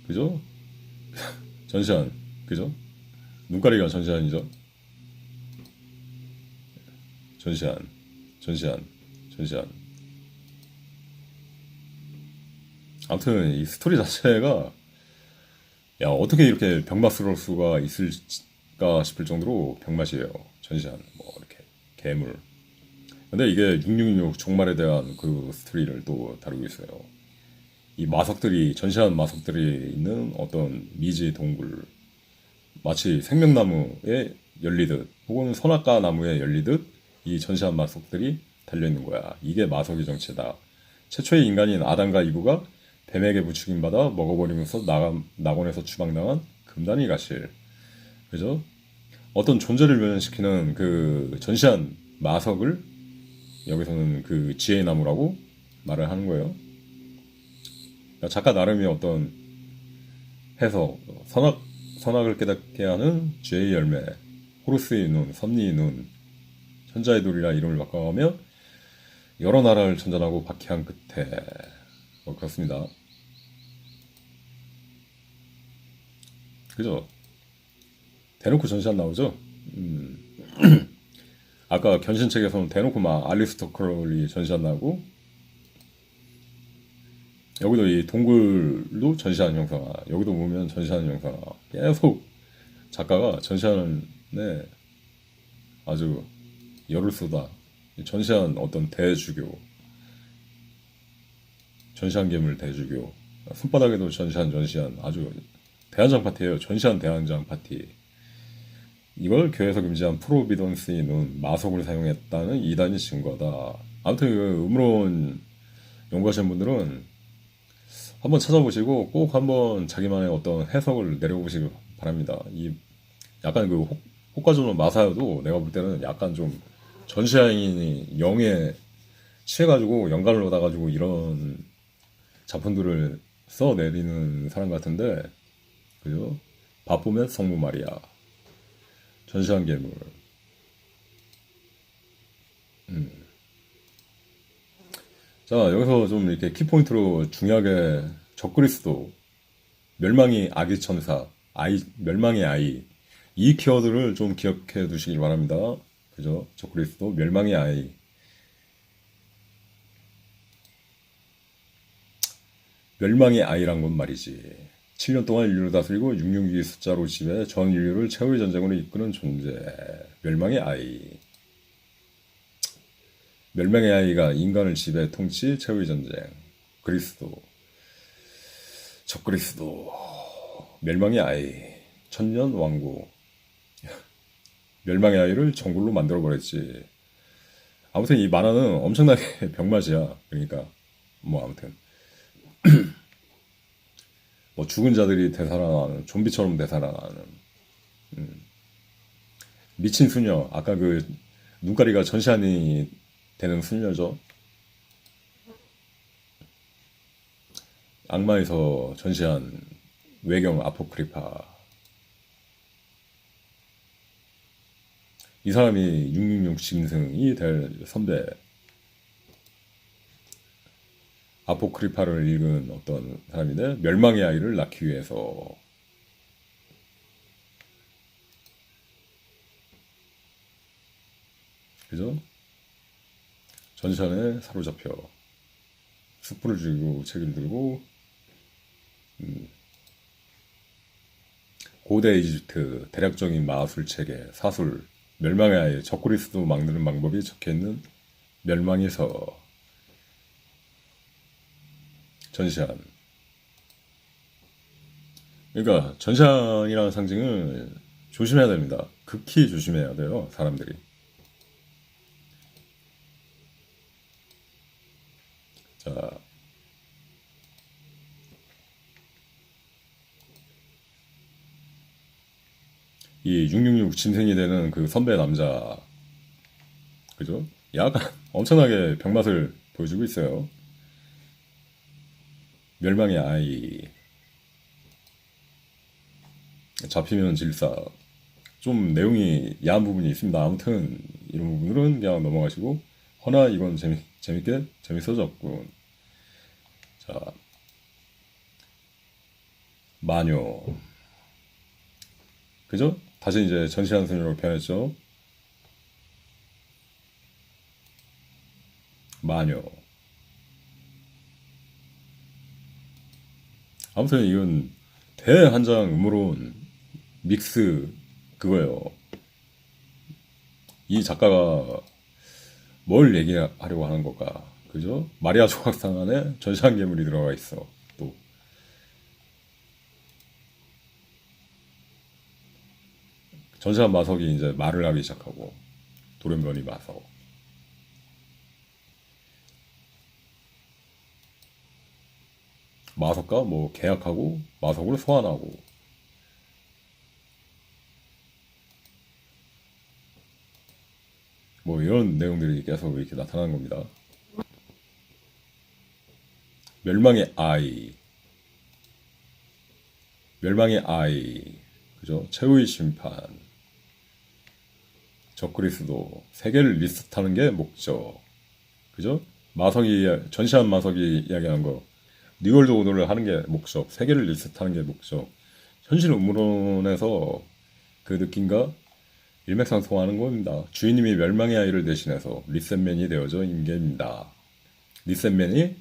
그죠? 전시안, 그죠? 눈가리가 전시안이죠? 전시안, 전시안, 전시안. 아무튼 이 스토리 자체가 야 어떻게 이렇게 병맛스러울 수가 있을까 싶을 정도로 병맛이에요. 전시안, 뭐 이렇게 괴물. 근데 이게 666 종말에 대한 그 스토리를 또 다루고 있어요. 이 마석들이 전시한 마석들이 있는 어떤 미지 동굴 마치 생명나무에 열리듯 혹은 선악과 나무에 열리듯 이 전시한 마석들이 달려있는 거야. 이게 마석의 정체다. 최초의 인간인 아담과 이브가 뱀에게 부추김받아 먹어버리면서 낙원에서 추방당한 금단이 가실. 그죠? 어떤 존재를 묘연시키는 그 전시한 마석을 여기서는 그 지혜의 나무라고 말을 하는 거예요. 그러니까 작가 나름의 어떤 해석, 선악을 깨닫게 하는 죄의 열매, 호루스의 눈, 섭리의 눈, 천자의 돌이라 이름을 바꿔가며 여러 나라를 전전하고 박해한 끝에 뭐 그렇습니다. 그죠? 대놓고 전시 안 나오죠? 아까 견신책에서는 대놓고 막 알리스터 크롤이 전시 안 나오고 여기도 이 동굴도 전시하는 형상화 여기도 보면 전시하는 형상화 계속 작가가 전시하는 네 아주 열을 쏟아 전시한 어떤 대주교 전시한 괴물 대주교 손바닥에도 전시한 아주 대환장 파티예요. 전시한 대환장 파티. 이걸 교회에서 금지한 프로비던스인은 마석을 사용했다는 이단이 증거다. 아무튼 그 음론 연구하시는 분들은 한번 찾아보시고 꼭 한번 자기만의 어떤 해석을 내려보시기 바랍니다. 이 약간 그 호카조노 마사요도 내가 볼 때는 약간 좀 전시아인이 영에 취해가지고 영감을 얻어가지고 이런 작품들을 써내리는 사람 같은데 그죠? 바쁘면 성무 말이야. 전시한 괴물. 자 여기서 좀 이렇게 키포인트로 중요하게 적그리스도 멸망의 아기 천사 멸망의 아이 이 키워드를 좀 기억해 두시길 바랍니다. 그죠? 적그리스도 멸망의 아이 멸망의 아이란 건 말이지. 7년 동안 인류를 다스리고 666의 숫자로 지배 전 인류를 최후의 전쟁으로 이끄는 존재. 멸망의 아이. 멸망의 아이가 인간을 지배 통치 최후의 전쟁. 그리스도. 적그리스도. 멸망의 아이. 천년 왕국. 멸망의 아이를 정글로 만들어버렸지. 아무튼 이 만화는 엄청나게 병맛이야. 그러니까 뭐 아무튼 뭐 죽은 자들이 되살아나는 좀비처럼 되살아나는 미친 수녀 아까 그 눈가리가 전시안이 되는 수녀죠. 악마에서 전시한 외경 아포크리파 이 사람이 666 짐승이 될 선배 아포크리파를 읽은 어떤 사람인데 멸망의 아이를 낳기 위해서 그죠? 전시안에 사로잡혀 숯불을 쥐고 책을 들고 고대 이집트 대략적인 마술 체계 사술 멸망의 아이 적그리스도 막는 방법이 적혀있는 멸망에서 전시안. 그러니까 전시안이라는 상징을 조심해야 됩니다. 극히 조심해야 돼요, 사람들이. 자, 이 666 짐승이 되는 그 선배 남자, 그죠? 약간 엄청나게 병맛을 보여주고 있어요. 멸망의 아이, 잡히면 질사. 좀 내용이 야한 부분이 있습니다. 아무튼 이런 부분들은 그냥 넘어가시고, 허나 이건 재밌게 재밌어졌군. 자, 마녀, 그죠? 다시 이제 전시한 소녀로 변했죠. 마녀. 아무튼 이건 대한장 음모론 믹스 그거예요. 이 작가가 뭘 얘기하려고 하는 걸까? 그죠? 마리아 조각상 안에 전시한 괴물이 들어가 있어. 또 전시한 마석이 이제 말을 하기 시작하고 돌연변이 마석. 마석과 뭐 계약하고 마석을 소환하고 뭐 이런 내용들이 계속 이렇게 나타나는 겁니다. 멸망의 아이, 멸망의 아이, 그죠? 최후의 심판, 적그리스도 세계를 리셋하는 게 목적, 그죠? 마석이 전시한 마석이 이야기한 거, 뉴월드 오더를 하는 게 목적, 세계를 리셋하는 게 목적. 현실 음모론에서 그 느낌과 일맥상통하는 겁니다. 주인님이 멸망의 아이를 대신해서 리셋맨이 되어져 임계입니다. 리셋맨이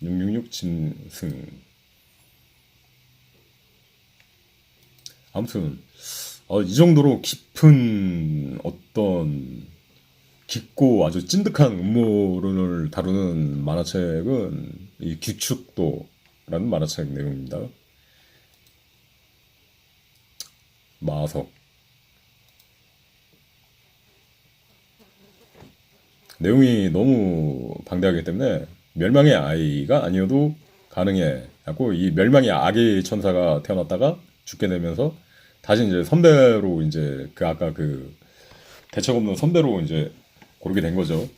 666 짐승. 아무튼 이 정도로 깊은 어떤 깊고 아주 찐득한 음모론을 다루는 만화책은 이 규축도라는 만화책 내용입니다. 마석. 내용이 너무 방대하기 때문에 멸망의 아이가 아니어도 가능해. 갖고 이 멸망의 아기 천사가 태어났다가 죽게 되면서 다시 이제 선배로 이제 그 아까 그 대책 없는 선배로 이제 고르게 된 거죠.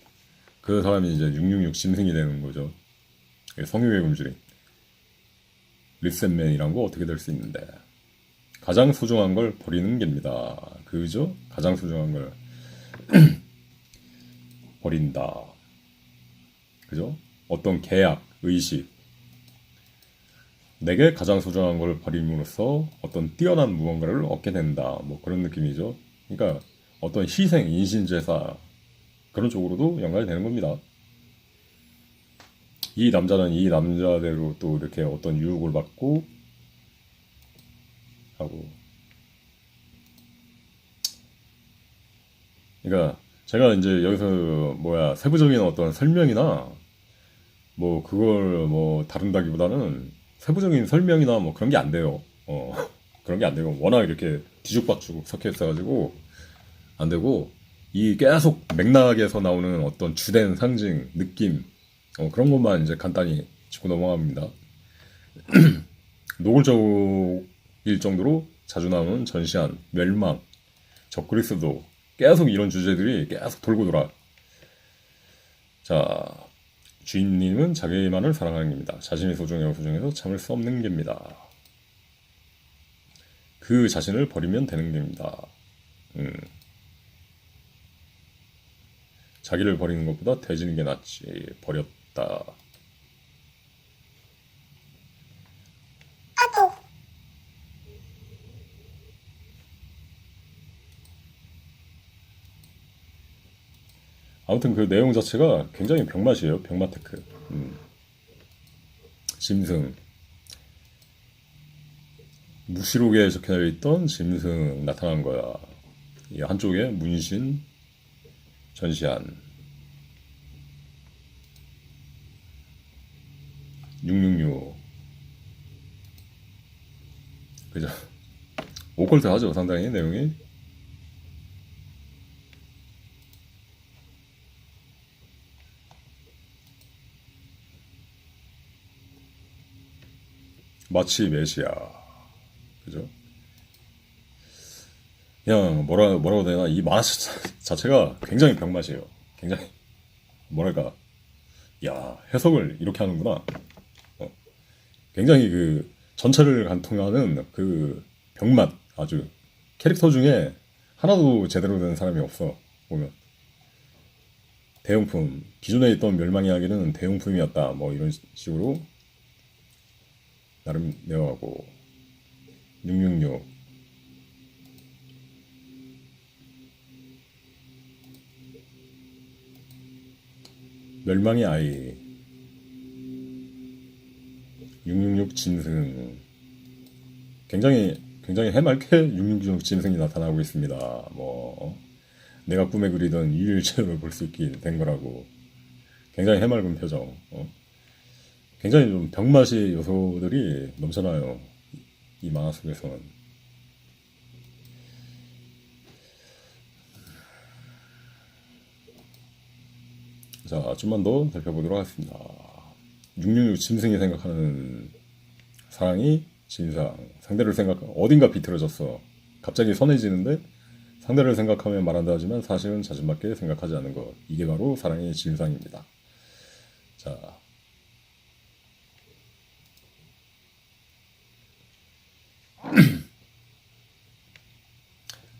그 사람이 이제 666 짐승이 되는 거죠. 성유의 굶주림. 리셋맨이란 거 어떻게 될 수 있는데. 가장 소중한 걸 버리는 겁니다. 그죠? 가장 소중한 걸 버린다. 그죠? 어떤 계약, 의식. 내게 가장 소중한 걸 버림으로써 어떤 뛰어난 무언가를 얻게 된다. 뭐 그런 느낌이죠. 그러니까 어떤 희생, 인신제사 그런 쪽으로도 연관이 되는 겁니다. 이 남자는 이 남자대로 또 이렇게 어떤 유혹을 받고 하고. 그러니까 제가 이제 여기서 세부적인 어떤 설명이나 뭐 그걸 뭐 다룬다기보다는 세부적인 설명이나 뭐 그런 게 안 돼요. 그런 게 안 되고 워낙 이렇게 뒤죽박죽 섞여 있어가지고 안 되고 이 계속 맥락에서 나오는 어떤 주된 상징, 느낌 그런 것만 이제 간단히 짚고 넘어갑니다. 노골적일 정도로 자주 나오는 전시안, 멸망, 적그리스도 계속 이런 주제들이 계속 돌고 돌아. 자, 주인님은 자기만을 사랑하는 겁니다. 자신이 소중하고 소중해서 참을 수 없는 겁니다. 그 자신을 버리면 되는 겁니다. 자기를 버리는 것보다 돼지는 게 낫지. 버렸다. 아무튼 그 내용 자체가 굉장히 병맛이에요. 병맛 테크. 짐승. 무시록에 적혀 있던 짐승 나타난 거야. 이 한쪽에 문신 전시한 666. 그죠? 오컬트 하죠, 상당히 내용이. 마치 메시아. 그죠? 그냥 뭐라고 해야 되나, 이 만화 자체가 굉장히 병맛이에요. 굉장히 뭐랄까, 야, 해석을 이렇게 하는구나. 굉장히 그 전체를 관통하는 그 병맛. 아주 캐릭터 중에 하나도 제대로 된 사람이 없어 보면. 대용품, 기존에 있던 멸망 이야기는 대용품이었다, 뭐 이런 식으로 나름 내어가고. 666. 멸망의 아이. 666 짐승. 굉장히 해맑게 666 짐승이 나타나고 있습니다. 뭐 내가 꿈에 그리던 일체를 볼 수 있게 된 거라고. 굉장히 해맑은 표정. 굉장히 좀 병맛이 요소들이 넘쳐나요, 이 만화 속에서는. 자, 좀만 더 살펴보도록 하겠습니다. 666 짐승이 생각하는 사랑이 진상. 상대를 어딘가 비틀어졌어. 갑자기 선해지는데 상대를 생각하며 말한다 하지만 사실은 자신밖에 생각하지 않는 것. 이게 바로 사랑의 진상입니다. 자,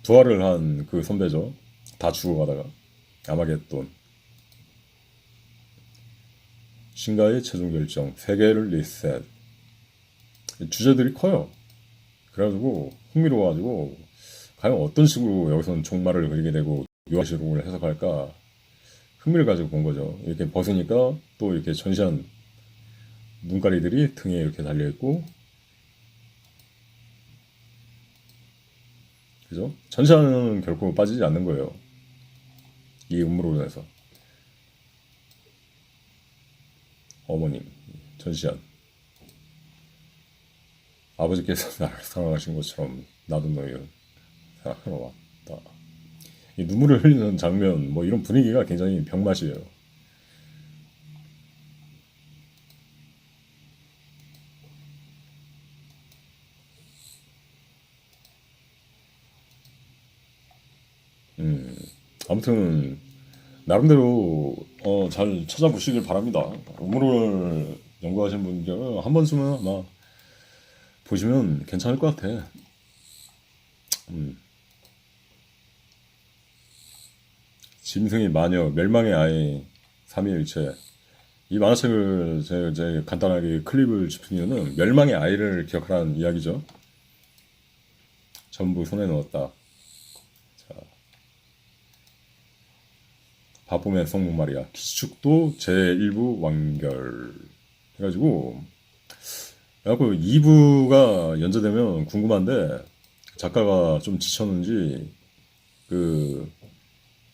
부활을 한 그 선배죠. 다 죽어가다가. 아마겟돈. 신가의 최종 결정. 세계를 리셋. 주제들이 커요. 그래가지고 흥미로워가지고 과연 어떤 식으로 여기서는 종말을 그리게 되고 유아시록을 해석할까 흥미를 가지고 본 거죠. 이렇게 벗으니까 또 이렇게 전시한 눈가리들이 등에 이렇게 달려있고, 그죠? 전시하는 결코 빠지지 않는 거예요, 이 음모로 인해서. 어머님 전시한. 아버지께서 나를 사랑하신 것처럼 나도 너희를 사랑하러 왔다. 이 눈물을 흘리는 장면, 뭐 이런 분위기가 굉장히 병맛이에요. 아무튼 나름대로 잘 찾아보시길 바랍니다. 음모를 연구하신 분들은 한 번쯤은 아마 보시면 괜찮을 것 같아. 짐승의 마녀, 멸망의 아이, 삼위일체. 이 만화책을 제 간단하게 클립을 짚은 이유는 멸망의 아이를 기억하라는 이야기죠. 전부 손에 넣었다. 자, 바보맨 성공 말이야. 기축도 제1부 완결 해가지고 2부가 연재되면 궁금한데, 작가가 좀 지쳤는지 그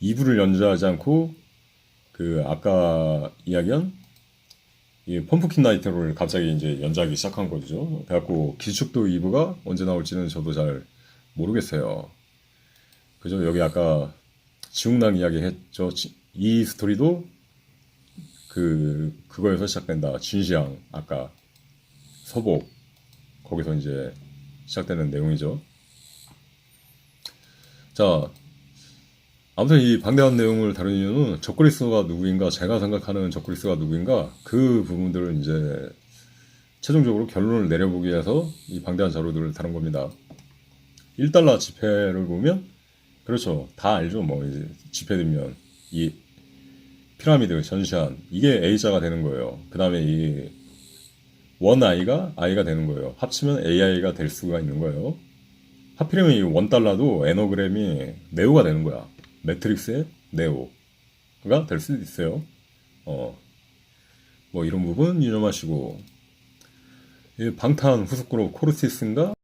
2부를 연재하지 않고 그 아까 이야기한 이 펌프킨 나이트를 갑자기 이제 연재하기 시작한 거죠. 그래갖고 기축도 2부가 언제 나올지는 저도 잘 모르겠어요. 그죠? 여기 아까 지웅랑 이야기 했죠. 이 스토리도 그거에서 시작된다. 진시황, 아까 서복, 거기서 이제 시작되는 내용이죠. 자, 아무튼 이 방대한 내용을 다룬 이유는 적그리스가 누구인가, 제가 생각하는 적그리스가 누구인가, 그 부분들을 이제 최종적으로 결론을 내려보기 위해서 이 방대한 자료들을 다룬 겁니다. 1달러 지폐를 보면, 그렇죠, 다 알죠. 뭐 이제 지폐들면 이 피라미드 전시한 이게 A자가 되는 거예요. 그 다음에 이 원 I가 되는 거예요. 합치면 AI가 될 수가 있는 거예요. 하필이면 이 $1도 에너그램이 네오가 되는 거야. 매트릭스의 네오가 될 수도 있어요. 뭐 이런 부분 유념하시고, 이 방탄 후속그룹 코르티스인가?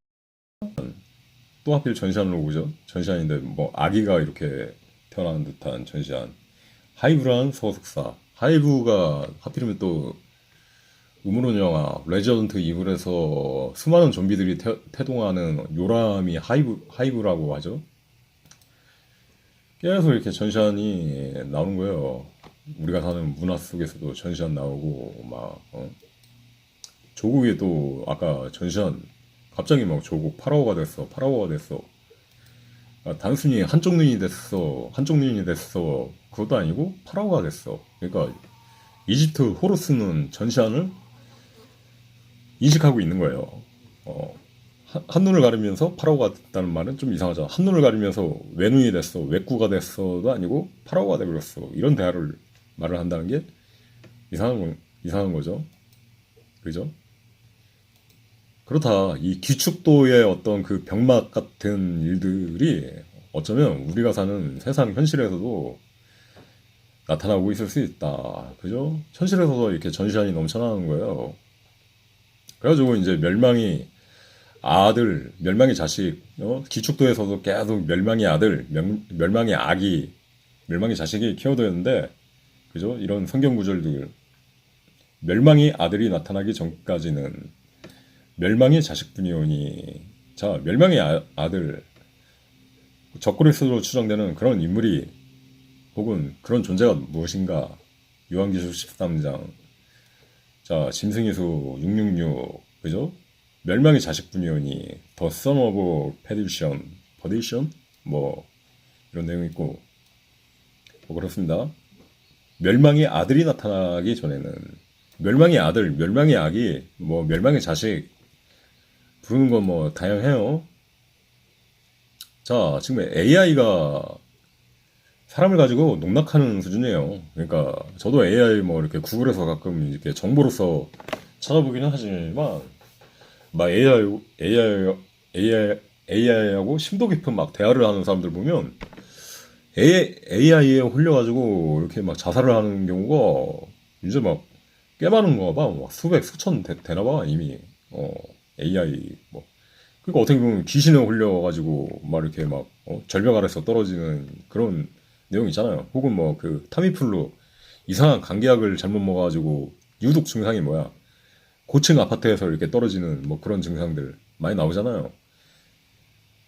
또 하필 전시안으로 오죠. 전시안인데 뭐 아기가 이렇게 태어난 듯한 전시안. 하이브라는 소속사. 하이브가 하필이면 또 음모론 영화 레지던트 이블에서 수많은 좀비들이 태동하는 요람이 하이브라고 하죠. 계속 이렇게 전시안이 나오는 거예요. 우리가 사는 문화 속에서도 전시안 나오고 막 조국이 또 아까 전시안 갑자기 막 조국 파라오가 됐어 파라오가 됐어. 아, 단순히 한쪽 눈이 됐어 한쪽 눈이 됐어 그것도 아니고 파라오가 됐어. 그러니까 이집트 호루스는 전시안을 인식하고 있는 거예요. 한눈을 가리면서 파라오가 됐다는 말은 좀 이상하죠. 한눈을 가리면서 외눈이 됐어 외구가 됐어도 아니고 파라오가 돼버렸어. 이런 대화를 말을 한다는 게 이상한 거죠. 그죠? 그렇다. 이 기축도의 어떤 그 병맛 같은 일들이 어쩌면 우리가 사는 세상 현실에서도 나타나고 있을 수 있다. 그죠? 현실에서도 이렇게 전시안이 넘쳐나는 거예요. 그래가지고 이제 멸망이 아들, 멸망의 자식, 기축도에서도 계속 멸망의 아들, 멸망의 아기, 멸망의 자식이 키워드였는데, 그죠? 이런 성경 구절들, 멸망의 아들이 나타나기 전까지는 멸망의 자식뿐이오니, 자, 멸망의 아들, 적그리스도로 추정되는 그런 인물이 혹은 그런 존재가 무엇인가? 요한계시록 13장, 자, 짐승이수 666, 그죠? 멸망의 자식뿐이오니 더 son of perdition 뭐 이런 내용 있고 뭐 그렇습니다. 멸망의 아들이 나타나기 전에는 멸망의 아들, 멸망의 아기, 뭐 멸망의 자식 부르는 건 뭐 다양해요. 자, 지금 AI가 사람을 가지고 농락하는 수준이에요. 그러니까 저도 AI 뭐 이렇게 구글에서 가끔 이렇게 정보로서 찾아보기는 하지만 막 AI하고 심도 깊은 막 대화를 하는 사람들 보면 AI에 홀려가지고 이렇게 막 자살을 하는 경우가 이제 막 꽤 많은 거 봐. 막 수백, 수천 되나 봐, 이미. AI, 뭐. 그러니까 어떻게 보면 귀신에 홀려가지고 막 이렇게 막, 절벽 아래서 떨어지는 그런 내용 있잖아요. 혹은 뭐 그 타미플루, 이상한 감기약을 잘못 먹어가지고 유독 증상이 뭐야. 고층 아파트에서 이렇게 떨어지는 뭐 그런 증상들 많이 나오잖아요.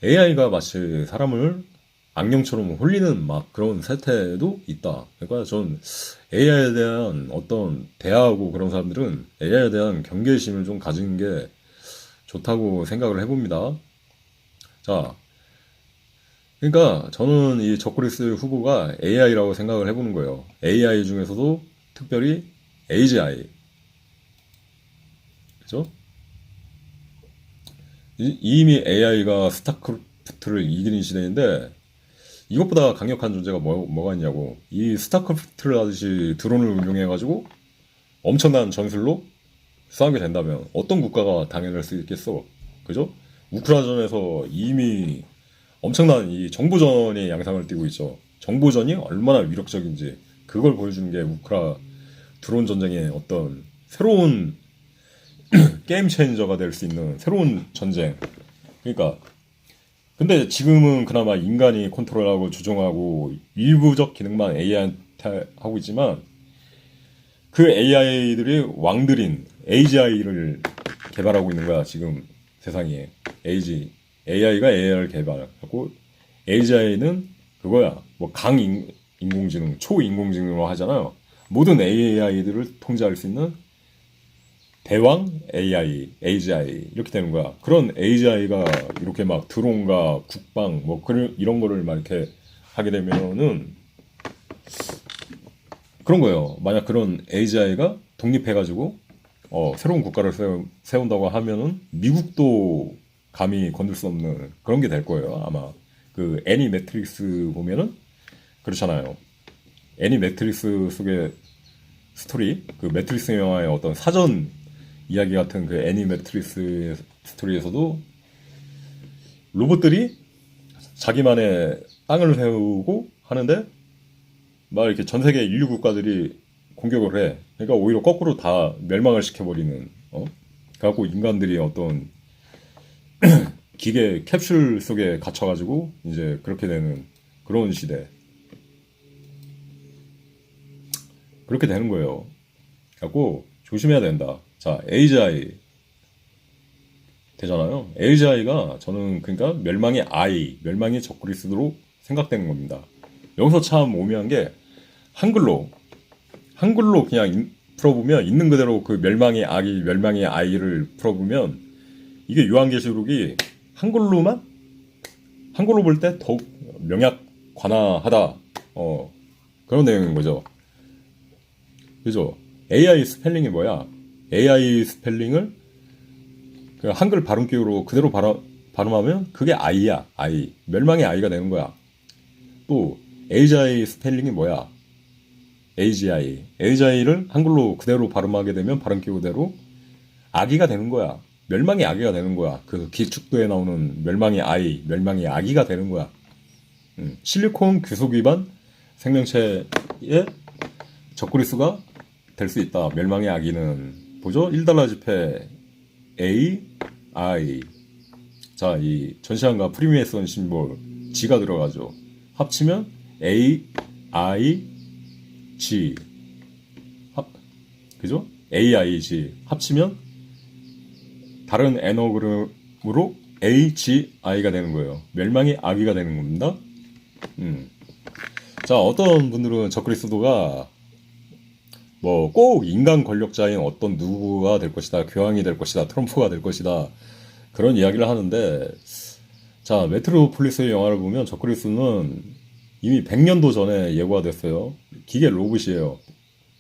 AI가 마치 사람을 악령처럼 홀리는 막 그런 세태도 있다. 그러니까 전 AI에 대한 어떤 대화하고 그런 사람들은 AI에 대한 경계심을 좀 가지는 게 좋다고 생각을 해봅니다. 자, 그러니까 저는 이 적그리스 후보가 AI라고 생각을 해보는 거예요. AI 중에서도 특별히 AGI. 그죠? 이미 AI가 스타크래프트를 이기는 시대인데 이것보다 강력한 존재가 뭐가 있냐고. 이 스타크래프트를 하듯이 드론을 운용해가지고 엄청난 전술로 싸우게 된다면 어떤 국가가 당해낼 수 있겠어. 그죠? 우크라이나전에서 이미 엄청난 이 정보전의 양상을 띠고 있죠. 정보전이 얼마나 위력적인지 그걸 보여주는 게 우크라 드론 전쟁의 어떤 새로운 게임 체인저가 될 수 있는 새로운 전쟁. 그러니까 근데 지금은 그나마 인간이 컨트롤하고 조종하고 일부적 기능만 AI한테 하고 있지만 그 AI들이 왕들인 AGI를 개발하고 있는 거야 지금 세상에. AI가 AI를 개발하고 AGI는 그거야 뭐 강인공지능 초인공지능으로 하잖아요. 모든 AI들을 통제할 수 있는 대왕 AI, AGI 이렇게 되는 거야. 그런 AGI가 이렇게 막 드론과 국방 뭐 이런 거를 막 이렇게 하게 되면은 그런 거예요. 만약 그런 AGI가 독립해가지고 새로운 국가를 세운다고 하면은 미국도 감히 건들 수 없는 그런 게 될 거예요. 아마 그 애니 매트릭스 보면은 그렇잖아요. 애니 매트릭스 속의 스토리, 그 매트릭스 영화의 어떤 사전 이야기 같은 그 애니 매트릭스 스토리에서도 로봇들이 자기만의 땅을 세우고 하는데 막 이렇게 전 세계 인류 국가들이 공격을 해. 그러니까 오히려 거꾸로 다 멸망을 시켜버리는. 그래갖고 인간들이 어떤 기계 캡슐 속에 갇혀가지고 이제 그렇게 되는 그런 시대. 그렇게 되는 거예요. 그래갖고 조심해야 된다. 자, AGI 되잖아요. AGI가 저는 그러니까 멸망의 I, 멸망의 적그리스도로 생각되는 겁니다. 여기서 참 오묘한 게 한글로 그냥 풀어보면 있는 그대로 그 멸망의 악이, 멸망의 I를 풀어보면 이게 요한계시록이 한글로 볼 때 더욱 명약 관화하다. 그런 내용인 거죠. 그죠? AI 스펠링이 뭐야? AI 스펠링을 그 한글 발음기호로 그대로 발음하면 그게 I야. I. 멸망의 I가 되는 거야. 또 AGI 스펠링이 뭐야? AGI. AGI를 한글로 그대로 발음하게 되면 발음기호 그대로 아기가 되는 거야. 멸망의 아기가 되는 거야. 그 기축도에 나오는 멸망의 아이, 멸망의 아기가 되는 거야. 실리콘 귀속 위반 생명체의 적그리스가 될 수 있다. 멸망의 아기는 보죠? 1달러 지폐 A, I. 자, 이 전시안과 프리메이슨 심볼 G가 들어가죠. 합치면 A, I, G. 그죠? A, I, G. 합치면 다른 애너그램으로 AGI가 되는 거예요. 멸망의 아기가 되는 겁니다. 자, 어떤 분들은 적그리스도가 뭐 꼭 인간 권력자인 어떤 누구가 될 것이다, 교황이 될 것이다, 트럼프가 될 것이다, 그런 이야기를 하는데, 자, 메트로폴리스의 영화를 보면 적그리스도는 이미 100년도 전에 예고가 됐어요. 기계 로봇이에요.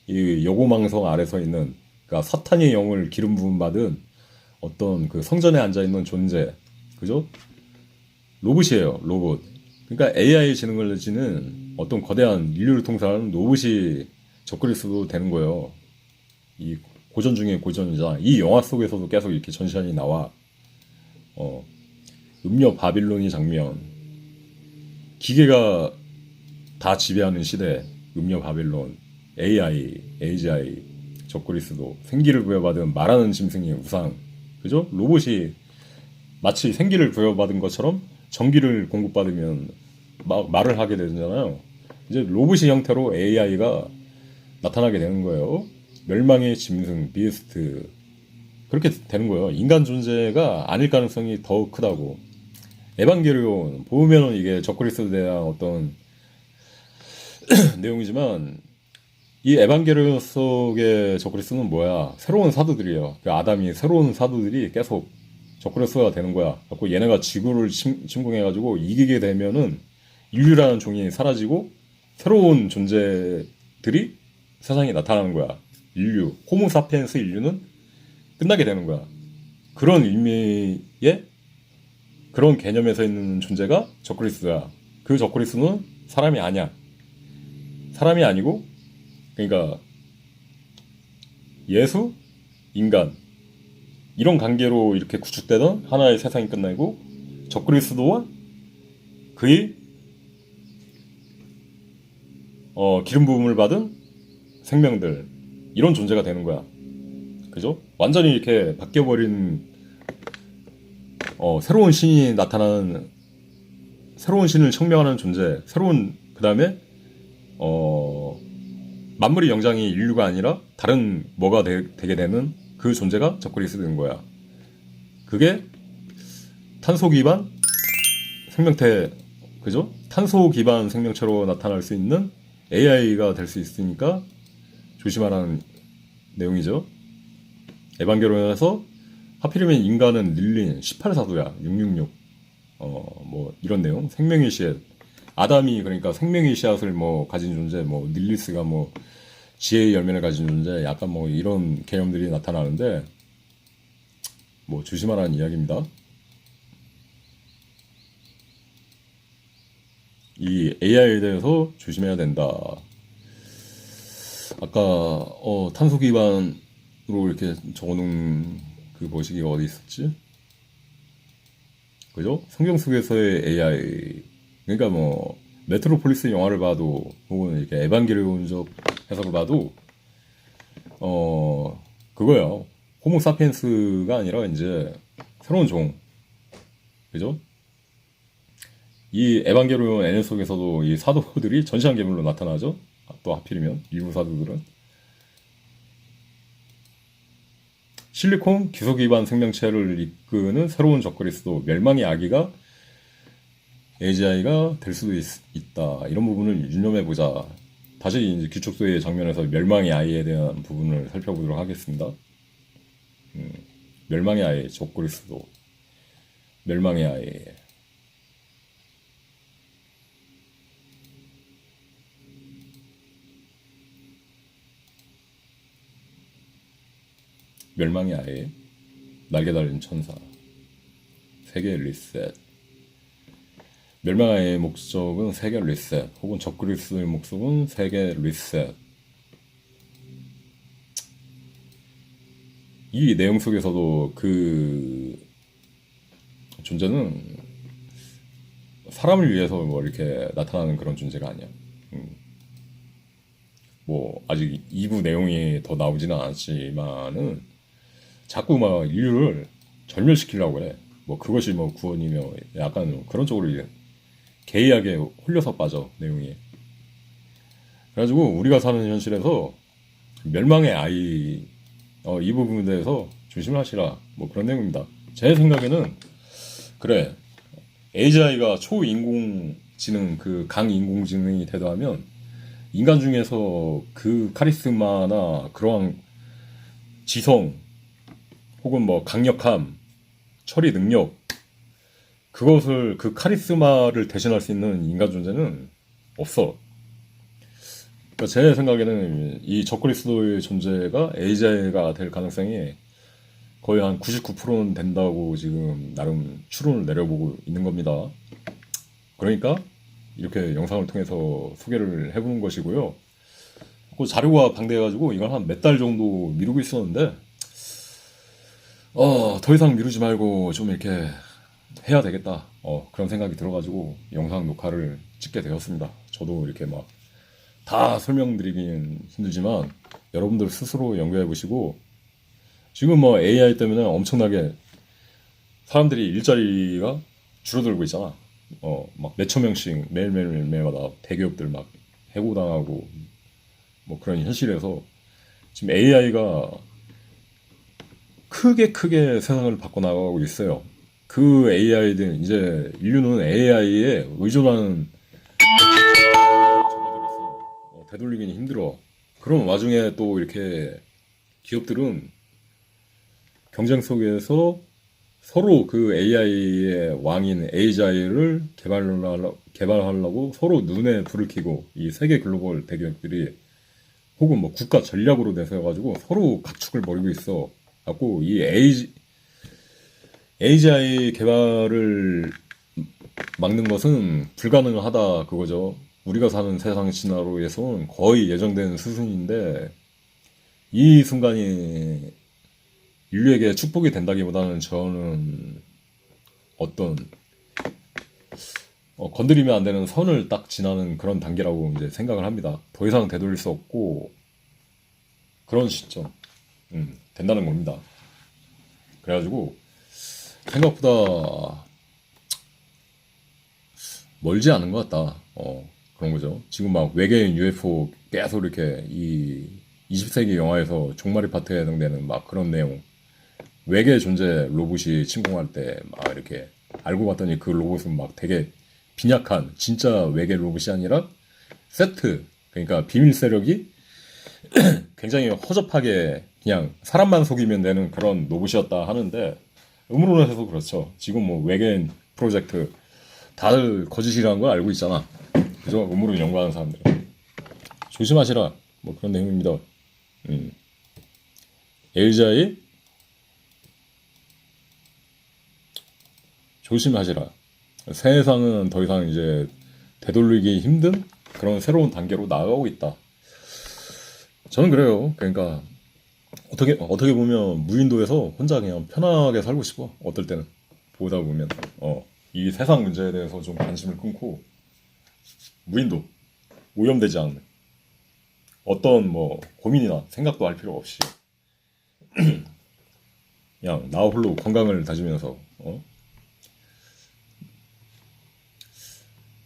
이 여고망성 아래 서 있는, 그러니까 사탄의 영을 기름 부음 받은 어떤 그 성전에 앉아 있는 존재, 그죠? 로봇이에요, 로봇. 그러니까 AI 지능을 지닌 어떤 거대한 인류를 통솔하는 로봇이 적그리스도 되는 거예요. 이 고전 중에 고전이자 이 영화 속에서도 계속 이렇게 전시안이 나와. 음녀 바빌론이 장면, 기계가 다 지배하는 시대, 음녀 바빌론, AI, AGI, 적그리스도, 생기를 부여받은 말하는 짐승의 우상, 그죠? 로봇이 마치 생기를 부여받은 것처럼 전기를 공급받으면 말을 하게 되잖아요. 이제 로봇의 형태로 AI가 나타나게 되는 거예요. 멸망의 짐승, 비스트. 그렇게 되는 거예요. 인간 존재가 아닐 가능성이 더 크다고. 에반게리온 보면은 이게 적그리스도에 대한 어떤 내용이지만, 이 에반게리온 속의 적그리스도는 뭐야? 새로운 사도들이에요. 그 아담이 새로운 사도들이 계속 적그리스도가 되는 거야. 그래서 얘네가 지구를 침공해가지고 이기게 되면은 인류라는 종이 사라지고 새로운 존재들이 세상에 나타나는 거야. 인류, 호모사피엔스 인류는 끝나게 되는 거야. 그런 의미의 그런 개념에서 있는 존재가 적그리스도야. 그 적그리스도는 사람이 아니야. 사람이 아니고, 그러니까 예수, 인간 이런 관계로 이렇게 구축되던 하나의 세상이 끝나고 적그리스도와 그의 기름 부음을 받은 생명들, 이런 존재가 되는 거야. 그죠? 완전히 이렇게 바뀌어버린 새로운 신이 나타나는, 새로운 신을 청명하는 존재, 새로운, 그 다음에 만물의 영장이 인류가 아니라 다른 뭐가 되게 되는 그 존재가 적그리스도 된 거야. 그게 탄소 기반 생명체, 그죠? 탄소 기반 생명체로 나타날 수 있는 AI가 될 수 있으니까 조심하라는 내용이죠. 에반게리온에서 하필이면 인간은 릴린 18사도야. 666. 뭐 이런 내용. 생명의 씨앗. 아담이 그러니까 생명의 씨앗을 뭐 가진 존재, 뭐 릴리스가 뭐 지혜의 열매를 가진 존재, 약간 뭐 이런 개념들이 나타나는데, 뭐 조심하라는 이야기입니다. 이 AI에 대해서 조심해야 된다. 아까 탄소 기반으로 이렇게 적어놓은 그 뭐시기 어디 있었지? 그죠? 성경 속에서의 AI. 그러니까 뭐 메트로폴리스 영화를 봐도, 혹은 이렇게 에반게리온적 해석을 봐도 그거예요. 호모 사피엔스가 아니라 이제 새로운 종, 그죠? 이 에반게리온 애니 속에서도 이 사도들이 전시한 괴물로 나타나죠. 또 하필이면 일부 사도들은 실리콘 기소 기반 생명체를 이끄는 새로운 적그리스도 멸망의 아기가 AGI가 될 수도 있다. 이런 부분을 유념해 보자. 다시 이제 기축소의 장면에서 멸망의 아이에 대한 부분을 살펴보도록 하겠습니다. 멸망의 아이, 적그리스도, 멸망의 아이. 멸망의 아이, 날개 달린 천사, 세계 리셋. 멸망의 아이의 목적은 세계 리셋, 혹은 적그리스도의 목적은 세계 리셋. 이 내용 속에서도 그 존재는 사람을 위해서 뭐 이렇게 나타나는 그런 존재가 아니야. 뭐 아직 2부 내용이 더 나오지는 않았지만은 자꾸 막 인류를 절멸시키려고 해. 뭐 그것이 뭐 구원이며 약간 그런 쪽으로 이제 게이하게 홀려서 빠져 내용이. 그래가지고 우리가 사는 현실에서 멸망의 아이 이 부분에 대해서 조심하시라 뭐 그런 내용입니다. 제 생각에는 그래 AGI가 초인공지능 그 강인공지능이 태도하면 인간 중에서 그 카리스마나 그러한 지성 혹은 뭐 강력함, 처리 능력 그것을 그 카리스마를 대신할 수 있는 인간 존재는 없어. 그러니까 제 생각에는 이 적그리스도의 존재가 AGI가 될 가능성이 거의 한 99%는 된다고 지금 나름 추론을 내려보고 있는 겁니다. 그러니까 이렇게 영상을 통해서 소개를 해보는 것이고요. 그 자료가 방대해가지고 이걸 한 몇 달 정도 미루고 있었는데 더 이상 미루지 말고 좀 이렇게 해야 되겠다. 그런 생각이 들어가지고 영상 녹화를 찍게 되었습니다. 저도 이렇게 막 다 설명드리긴 힘들지만 여러분들 스스로 연구해 보시고 지금 뭐 AI 때문에 엄청나게 사람들이 일자리가 줄어들고 있잖아. 막 몇천 명씩 매일매일마다 대기업들 막 해고당하고 뭐 그런 현실에서 지금 AI가 크게 세상을 바꿔나가고 있어요. 그 AI들 이제 인류는 AI에 의존하는 되돌리기는 힘들어. 그런 와중에 또 이렇게 기업들은 경쟁 속에서 서로 그 AI의 왕인 AGI를 개발하려고 서로 눈에 불을 켜고 이 세계 글로벌 대기업들이 혹은 뭐 국가 전략으로 내세워가지고 서로 각축을 벌이고 있어. 갖고 이 AGI 개발을 막는 것은 불가능하다 그거죠. 우리가 사는 세상 시나리오에서는 거의 예정된 수순인데 이 순간이 인류에게 축복이 된다기보다는 저는 어떤 건드리면 안 되는 선을 딱 지나는 그런 단계라고 이제 생각을 합니다. 더 이상 되돌릴 수 없고 그런 시점 된다는 겁니다. 그래가지고 생각보다 멀지 않은 것 같다. 그런 거죠. 지금 막 외계인 UFO 계속 이렇게 이 20세기 영화에서 종말의 파트에 해당되는 막 그런 내용. 외계 존재 로봇이 침공할 때 막 이렇게 알고 봤더니 그 로봇은 막 되게 빈약한 진짜 외계 로봇이 아니라 세트. 그러니까 비밀 세력이 굉장히 허접하게 그냥 사람만 속이면 되는 그런 로봇이었다 하는데 음모론에서도 그렇죠. 지금 뭐 외계인 프로젝트 다들 거짓이라는 걸 알고 있잖아. 그죠? 음모론 연구하는 사람들. 조심하시라. 뭐 그런 내용입니다. AGI 조심하시라. 세상은 더 이상 이제 되돌리기 힘든 그런 새로운 단계로 나아가고 있다. 저는 그래요. 그러니까 어떻게 보면 무인도에서 혼자 그냥 편하게 살고 싶어. 어떨 때는 보다 보면 이 세상 문제에 대해서 좀 관심을 끊고 무인도 오염되지 않는 어떤 뭐 고민이나 생각도 할 필요 없이 그냥 나 홀로 건강을 다지면서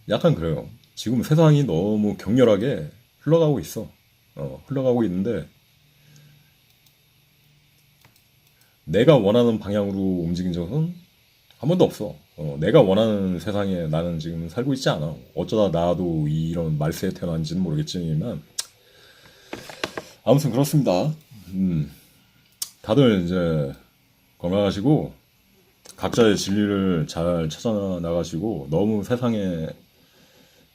약간 그래요. 지금 세상이 너무 격렬하게 흘러가고 있어. 흘러가고 있는데 내가 원하는 방향으로 움직인 적은 한 번도 없어. 내가 원하는 세상에 나는 지금 살고 있지 않아. 어쩌다 나도 이런 말세에 태어난지는 모르겠지만 아무튼 그렇습니다. 다들 이제 건강하시고 각자의 진리를 잘 찾아 나가시고 너무 세상에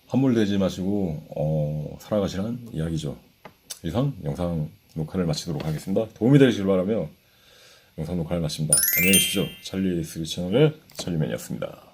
함몰되지 마시고 살아가시란 이야기죠. 이상 영상 녹화를 마치도록 하겠습니다. 도움이 되시길 바라며 영상 녹화를 마칩니다. 안녕히 계십시오. 찰리 스리 채널의 찰리맨이었습니다.